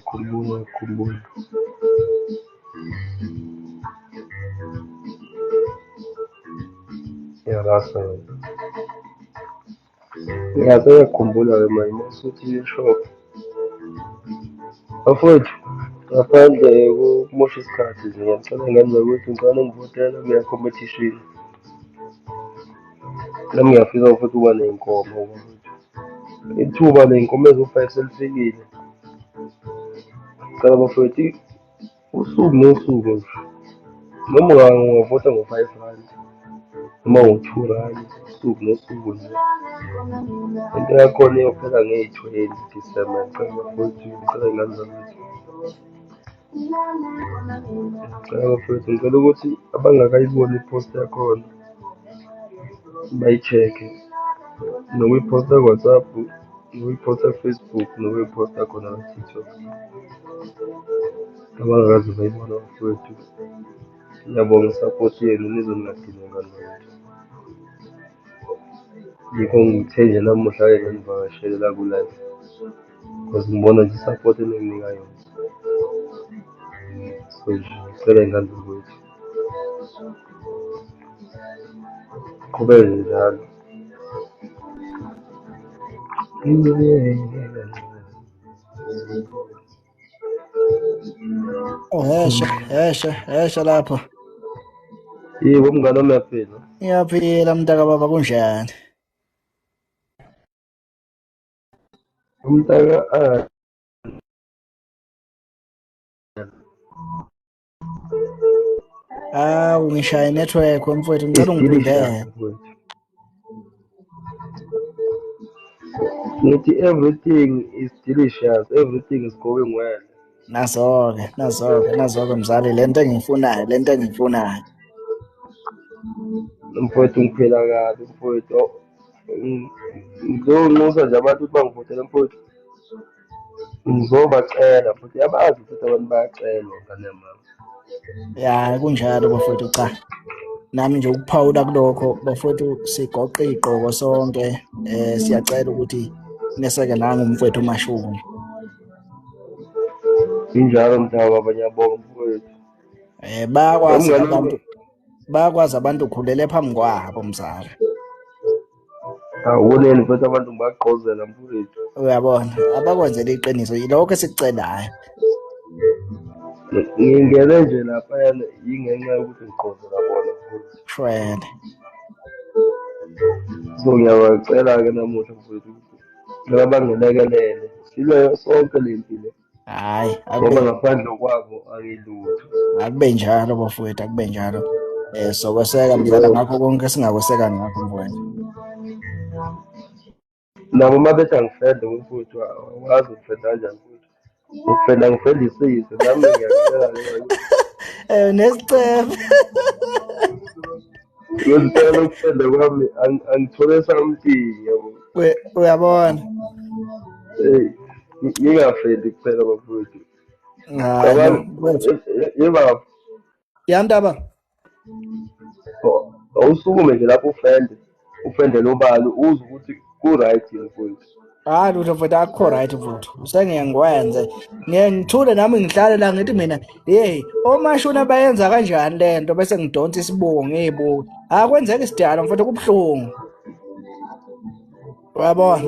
Yarasa. Ngiyakhumbula manje masuthi shop. Bafowethu, ngaphandle kokumosha isikhathi nje ngiyacela ngani ukuthi ngicela ngivotela kuya competition. Nami ngiyafisa futhi ukuba ney'nkomo bafowethu. Ithuba ley'nkomo eziwu-5 selifikile. Ngicela bafowethu usuku nosuku nje. Noma ungavota ngo-5 rand noma ngo-2 rand usuku nosuku nje. Into yakhona iyophela ngeyi-20 December. Ngicela bafowethu ngicela ngani zakithi. Ngicela ukuthi abangakayiboni i-post yakhona bayi-check-e. Nokuyiphosta ku-WhatsApp, nokuyiphosta ku-Facebook, nokuyiphosta khona ku-TikTok. Abangakaze bayibona bafowethu. Ngiyabonga i-support yenu nize ningadinwa ngani bakwethu. Yikho ngithe nje namuhla-ke nganivakashele la ku-live because ngibona nje i-support eninginika yona. So nje ngicela ngani bakwethu. Qhubeke njalo. Oh, hesha lapho. Yebo mngani wami uyaphila. Ngiyaphila mntaka baba kunjani? Umntaka Hawu ngishaya network mfowethu ngicela ungiphindele. Ngithi everything is delicious, everything is going well. Nazo-ke mzali lento engiyifunayo. Mfowethu ngiphila kabi mfowethu. Ngizonxusa nje abantu ukuthi bangivotele mfowethu. Ngizobacela futhi yabazi futhi abantu bayacelwa ngane mama. Ya kunjalo bafowethu cha. Nami nje ukuphawula kulokho bafowethu sigoqe igqoko sonke siyacela ukuthi neseke nami umfowethu uMashumi. Injalo mthaka abanyabonga mfowethu. Bayakwazi abantu ukhulele phambi kwabo mzala. Awuboneni futhi abantu ngibagqozela mfowethu. Uyabona abakwenzela iqiniso yilokho esikutshelayo. Ngingene nje lapha yana ingenxa yokuthi ngigqozela bona mfowethu. Shwele. So ngiyabacela-ke namuhla mfowethu ngicela bangilekelele silwe sonke le mpilo. Hayi ngoba ngaphandle kwabo angilutho. Akube njalo bafowethu akube njalo. Sokweseka mzala ngakho konke singakweseka ngakho mfowethu. Nabo mabethi angifende mfowethu wazi ukufenda kanjani mfowethu. Ngifenda isizwe nami ngiyacela nesicebo. ngicela ukufenda kwami angithole something yabo. Uyabona. Ngingafendi kuphela bafowethu. Yeba. Yandaba. Awusukume nje lapho ufende lobalo uze ukuthi ku-right mfowethu. Lutho mfowethu akho right mfowethu. Ngikwenze. Ngithule nami ngihlale la ngithi mina omashuna bayenza kanjani lento bese ngidonsa isibungu ngezibuko. Akwenzeka isidala mfowethu kubhlungu. Uyabona?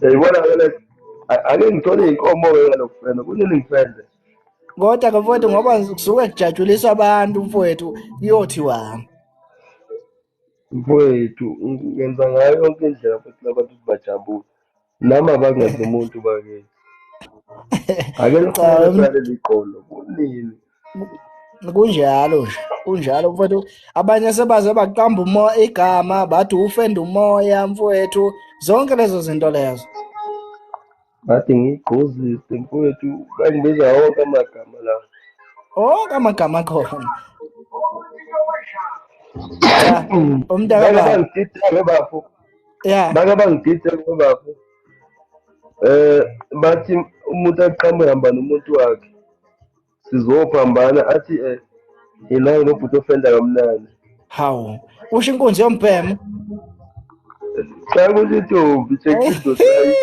Yibona ke ake ngithole inkomo-ke ngalokufenda kunini ngifende. Kodwa ke mfowethu ngoba kusuke kujatshuliswa abantu mfowethu iyothiwani. Mfowethu ngenza ngayo yonke indlela futhi labantu bajabule. Nami abangenza umuntu bakhe. Ake niqale liqolo kunini. Kunjalo mfowethu. Abanye sebaze baqamba igama bathi ufenda umoya mfowethu. Zonke lezo zinto lezo. Bathi ngigqoziste mfowethu bangibiza wonke amagama la. Amagama akhona. Ya, umntaka baba. Bangididele bafo. Ya. Bangididele bafo. Bathi umuntu aqhamuka hamba nomuntu wakhe. sizophambana athi yena nobhuti ofenda kamnandi. Hawu, usho inkunzi yombhemo. Xa kulintombi chekindo sayi.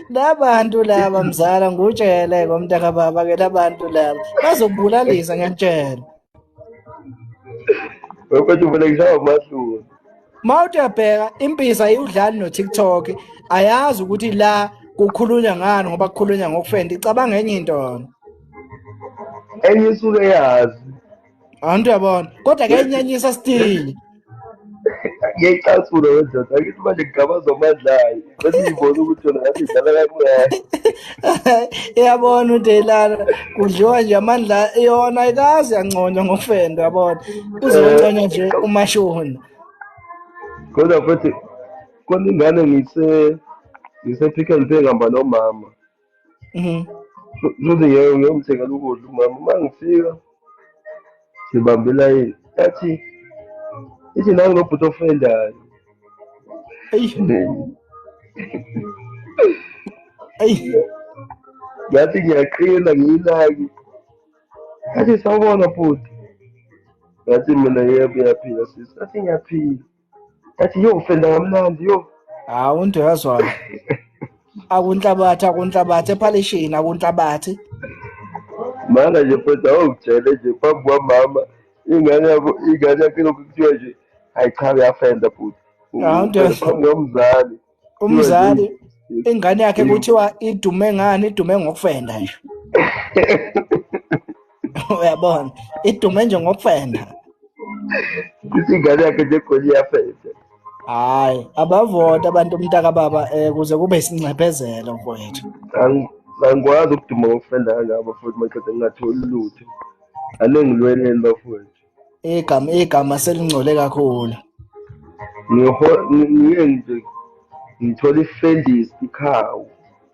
Labantu laba mzala ngutshele komntaka baba ke labantu laba bazokubulalisa ngiyakutshela. Wephethu ufuna ngishaya amahloni. Mawuthi uyabheka impisa ayudlali no-TikTok ayazi ukuthi la kukhulunywa ngani ngoba kukhulunywa ngokufenda icabanga enye into. Enye isuke yazi. Antu uyabona kodwa kuyenyanyisa still. Ngiyayicasula wendoda akithi manje ngigabazwa amandlayo bese ngibona ukuthi yona ngathi idlala kancane. Iyabona uDelana kudliwa nje amandla yona ayikazi yanconywa ngokufenda yabona uzonconywa nje umashona. Kodwa futhi khona ingane ngise-Pick n Pay ngihamba nomama. Futhi ngiyomthengela ukudla umama uma ngifika sibambe ilayini ithi nangu nobhuti ofendayo. Ngathi ngiyaqina ngiyinaki athi sawubona bhuti. Ngathi mina yebo uyaphila sisi. Athi ngiyaphila. Athi yo ufenda kamnandi yo. Hawu into yazwana. Akunhlabathi ephalishini akunhlabathi. Manga nje futhi awungitshele nje phambi kwamama ingane yakhe lokhu kuthiwa nje hayi cha uyafenda bhuti. Phambi kwamzali. Umzali ingane yakhe kuthiwa idume ngani idume ngokufenda nje. Uyabona idume nje ngokufenda. Ithi ingane yakhe nje khona iyafenda. Hayi abavota abantu umntaka baba kuze kube isinxephezelo mfowethu. Angikwazi ukuduma ngokufenda kangabo futhi maqeda ngingatholi lutho. Anengilweneni bafowethu. Igama selingcole kakhulu. Ngiye nje ngithola ifendis ikhawu.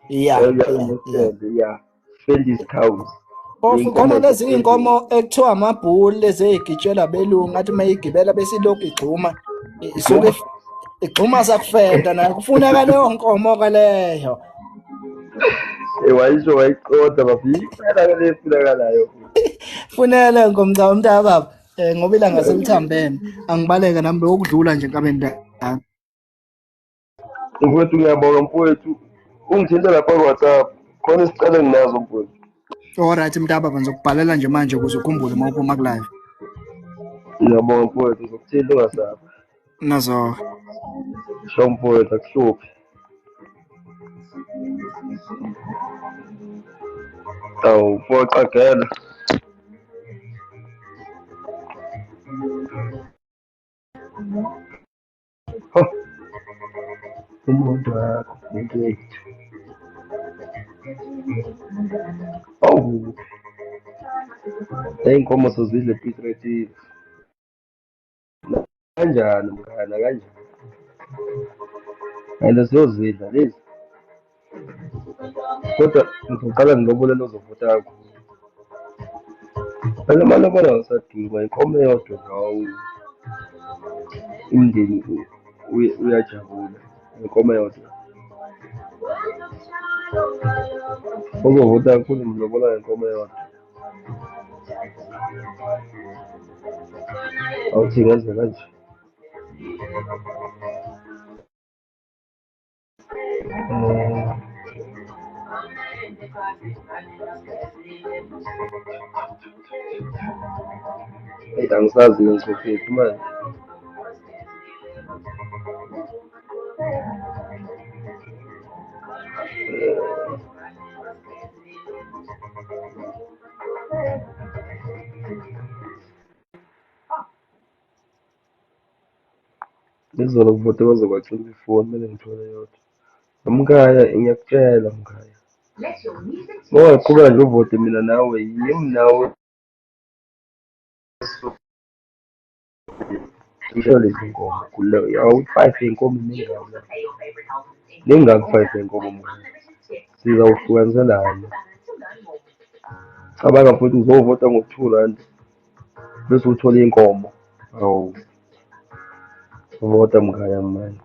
Yeah. Fendis cows. Khona lezi inkomo ekuthiwa amabhuli lezi ezigitshelwa belungu athi mayigibela besilokhu igxuma isuke igxuma sakufenda nayo kufuneka leyo nkomo ke leyo. Wayisho wayiqoda bafika ke lefunakalayo. Funele ngomca umntaka baba ngoba ilanga selithambeme angibaleka nami lokudlula nje nkabeni la. Mfowethu ngiyabonga mfowethu ungithinta lapha ku-WhatsApp khona isicelo nginazo mfowethu. Alright mntaba ngizokubhalela nje manje ukuze ukhumbule uma uphuma ku-live. Ngiyabonga mfowethu ngizokuthinta ungasaba. Nazo. Sho mfowethu akuhluphi. Awu phoxagela. Umuntu wakho ngekethu. Awu. Inkomo sozidle Piet kanjani mngana kanjani? And siyozidla lezi. Kodwa ngizoqala ngilobole lozovota yakho. Phela malobolo awusaduma inkomo eyodwa ngawo. Umndeni uyajabula inkomo eyodwa. Uzovota kakhulu mlobola ngenkomo eyodwa. Awuthi ngenze kanje. Angisazi ngizofika manje. Izolo kuvote bazokwacima ifoni kumele ngithole yodwa. Mkhaya ngiyakutshela mkhaya. Mawaqhubeka nje uvote mina nawe yimi nawe. Ngisho lezi nkomo kuleyo awu-5 yenkomo ningaki 5 yenkomo mkhaya. Sizawuhlukaniselana. Cabanga futhi uzovota ngo-R2 bese uthola inkomo. Awu. Vota mkhaya manje.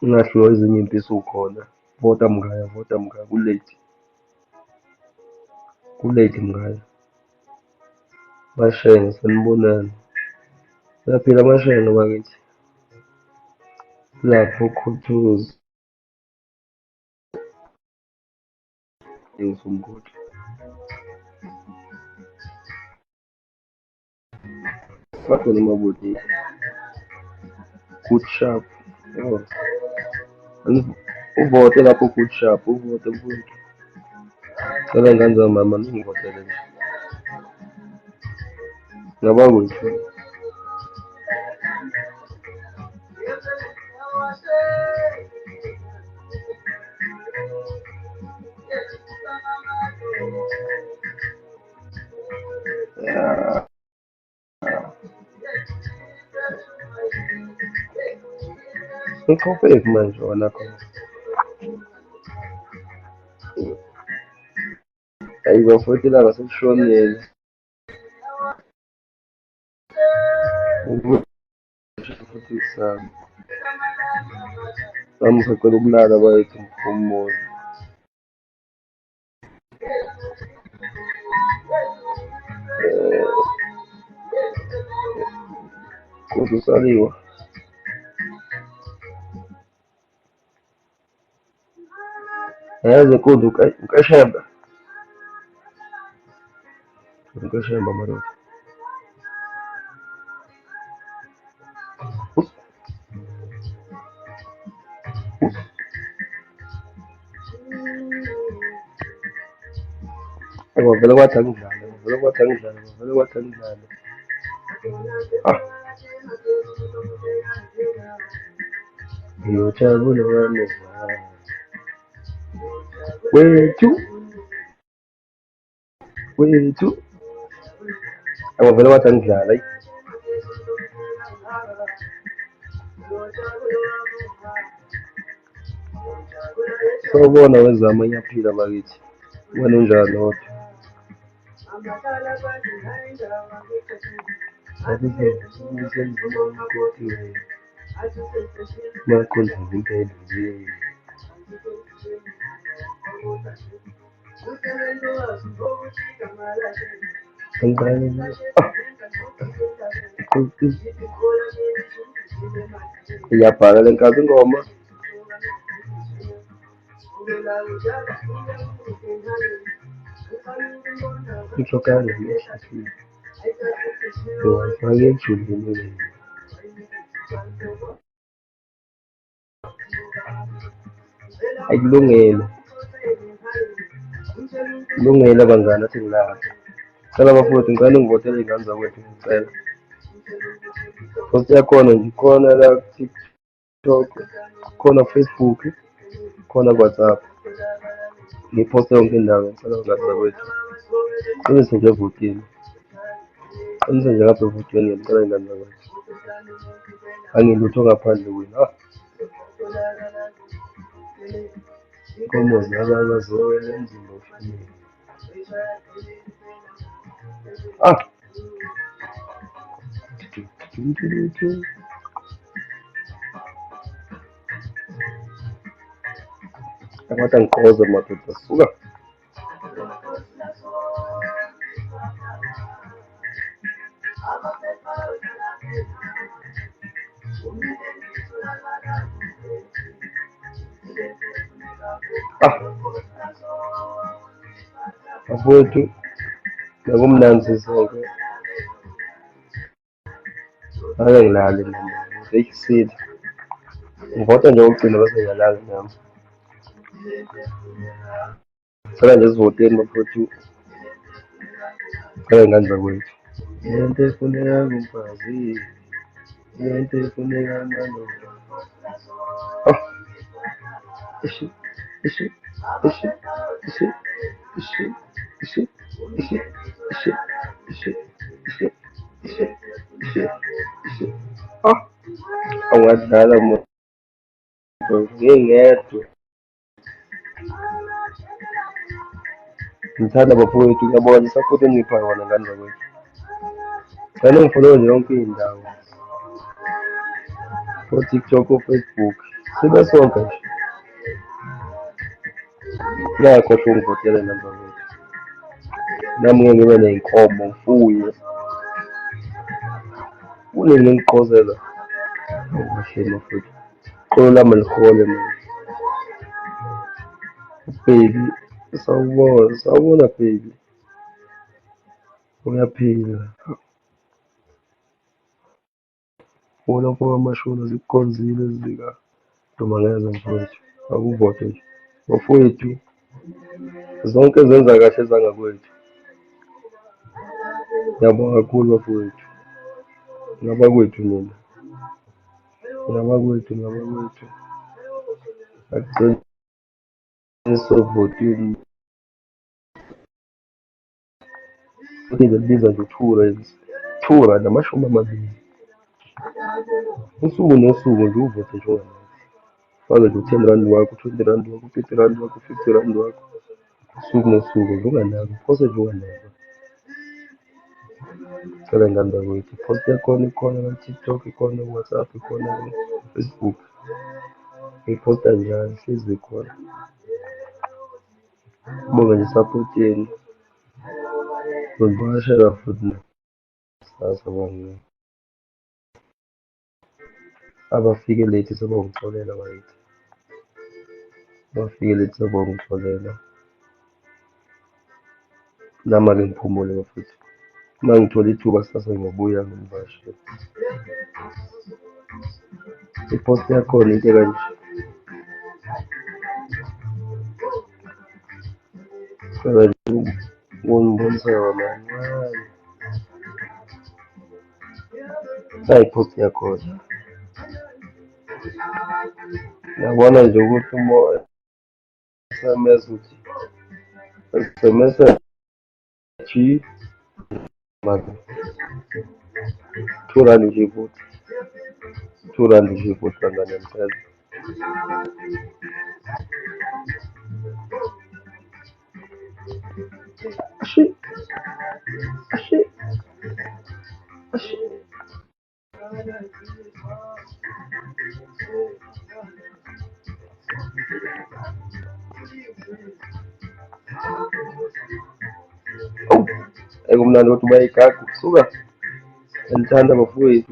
Ungahlulwa ezinye impisi ukhona. Vota mkhaya kulate. kulate mngani. Mashenge sanibonani. Uyaphila Mashenge bakithi? Lapho Khuthuzi Umgodi. Bakhona umabuti. Good sharp. Oh. Uvote lapho good sharp, uvote mfowethu. Cela ingane zamama ningivotele nje. Ngaba kuhle. Yeah. Ngikhofe manje wona khona. Ayiwa futhi la ngaselishonile. Futhi sami. Ngamufacela ukulala bayethi umphumulo. Kodwa usaliwa. Yazi kodwa ukashemba. Ukashemba madoda. Vele kwathi angidlale, vele kwathi angidlale, vele kwathi angidlale. Ah. Ngiyojabula wami. Wethu. Wethu. Vele kwathi angidlale, hayi. Sawubona wezama iyaphila bakithi. Wena unjani kodwa? Makhona impela nje. Iyabhala le nkabi ingoma. Uhlokana nesihlahla. Wafake ejulile. Ayikulungele. Kulungele bangani athi ngilapha. Cela bafowethu ngicela ngivotele ingane zakwethu ngicela. Futhi yakhona nje khona la TikTok, khona Facebook, khona WhatsApp. Ngiphoste yonke indawo ngicela ingane zakwethu. Qinise nje evotini. Qinise nje lapha evotini ngicela ingane zakwethu. Angilutho ngaphandle kwenu. Inkomo zalala zoyela emzini ofile. Abathi angiqoze madoda suka. Bafowethu nakumnanzi sonke. Ake ngilale noma ngisile. Ngivota nje ukugcina bese ngiyalala nami. Cela nje sivoteni bafowethu. Cela ingane zakwethu. Into efuneka kumfazi. Into efuneka manje. Ishi. Angadlala muntu ngingedwa. Ngithanda bafowethu uyabona i-support engipha yona ngane zakwethu. Cela ngifollowe nje yonke indawo. TikTok, Facebook. Sibe sonke nje. Ngiyakhohlwa ungivotele namba zakwethu. nami ngeke ngibe ney'nkomo ngifuye. Kunini ngiqhozela? Awashema futhi. Iqolo lami lihole mina. Baby, sawubona baby. Uyaphila. Wona mfowethu amashona zikukhonzile zika Ntomaleza mfowethu. Akuvote nje. Bafowethu, zonke zenza kahle zangakwethu. Ngiyabonga kakhulu bafowethu. Ngabakwethu mina. Ngabakwethu. Akuqiniso votini. Uphinde libiza nje R2 amashumi amabili. Usuku nosuku nje uvote nje unganazi. Faka nje u-R10 wakho, u-20 wakho, u-30 wakho, u-50 wakho. Usuku nosuku nje unganazi. Phose nje unganazi. Cela ngani bakwethu. I-post yakhona ikhona ku-TikTok, ikhona ku-WhatsApp, ikhona ku-Facebook. Ngiyiposta njalo, ihlezi ikhona. Ngibonga nje i-support yenu. Ngivakashela futhi nakusasa bangani. Abafike late sebangixolela bakithi. Abafike late sebangixolela. Nami-ke ngiphumule futhi. Uma ngithola ithuba kusasa ngiyobuya ngivakashele. I-post yakhona into kanje. Cela nje ungibonisa yona kancane. I-post yakhona. Ngiyabona nje ukuthi umoya SMS uthi SMS G manje R2 nje futhi. R2 nje futhi bangani ngempela. Ashi. Oh, ekumnandi ukuthi bayigagu kusuka. Ngithanda bafowethu.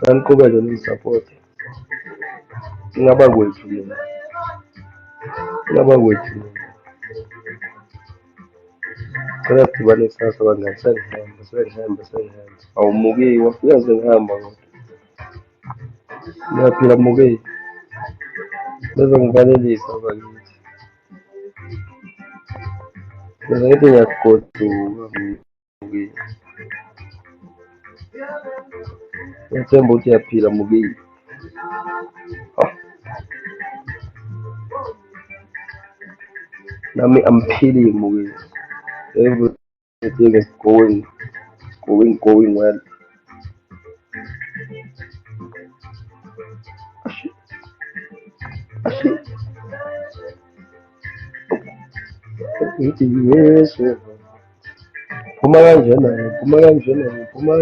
Saniqhubeke nisupport. Ngabakwethu mina. Cela sidibane kusasa bangani. Sengihamba. Awumuki wafika sengihamba kodwa. Ngiyaphila muke. Bese ngivalelisa bakithi. Bese ngithi ngiyagoduka muke. Ngithemba ukuthi uyaphila muke. Nami I'm feeling muke. Everything is going well. Ngithi yes. Phuma kanjena manje. Phuma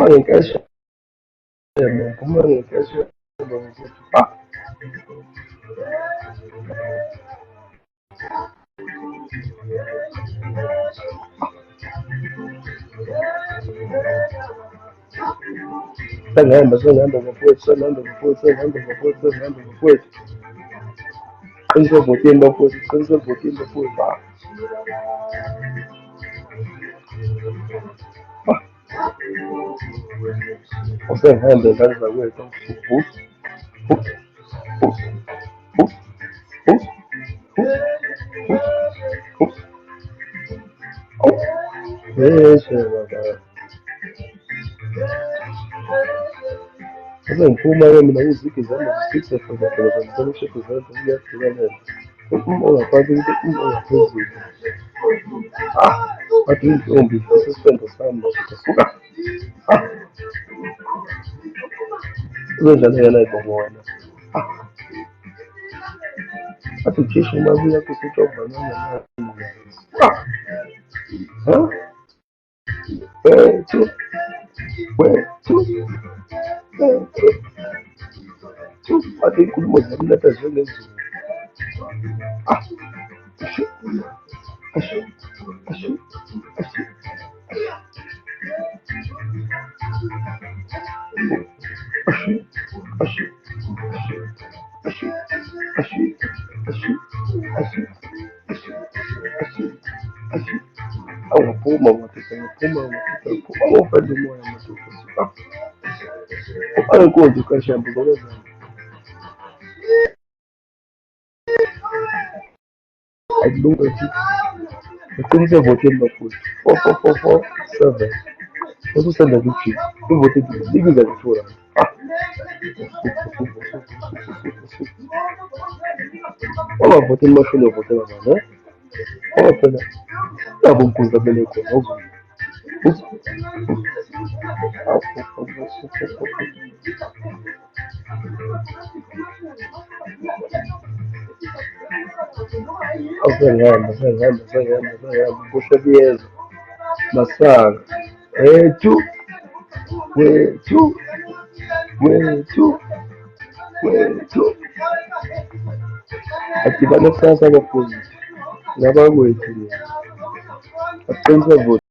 ngenkesha. Phuma ngenkesha. Sengihamba bafowethu. Qiniswe votini bafowethu. Usengihambe ngani zakwethu. Yes, baba. Sengiphuma-ke mina uzigi zami zisithe khona ngicela ushekhe zami uyahlukanela. Ungaphansi ukuthi ungaphezulu. Bathi intombi isisifendo sami suka. Uzodlala yena ibongo wena. Bathi ujisho uma buya kusithi ovana wethu. ngezulu. Ashu. Awuphuma madoda, awufenda umoya madoda. Ayikho nje kashamba ngokwezana. Akulungile. Uqinise voteni bafowethu. 4447. Ususenda kuthi ivote libiza ku2 rand. Ungavoteli mashini uvotela ngane. Phela yabo nkundla bele khona. Sengihamba. Kuhle kuyezwa. Masaka. Wethu. Adibane kusasa abafundi. Ngabakwethu. Aqinise vote.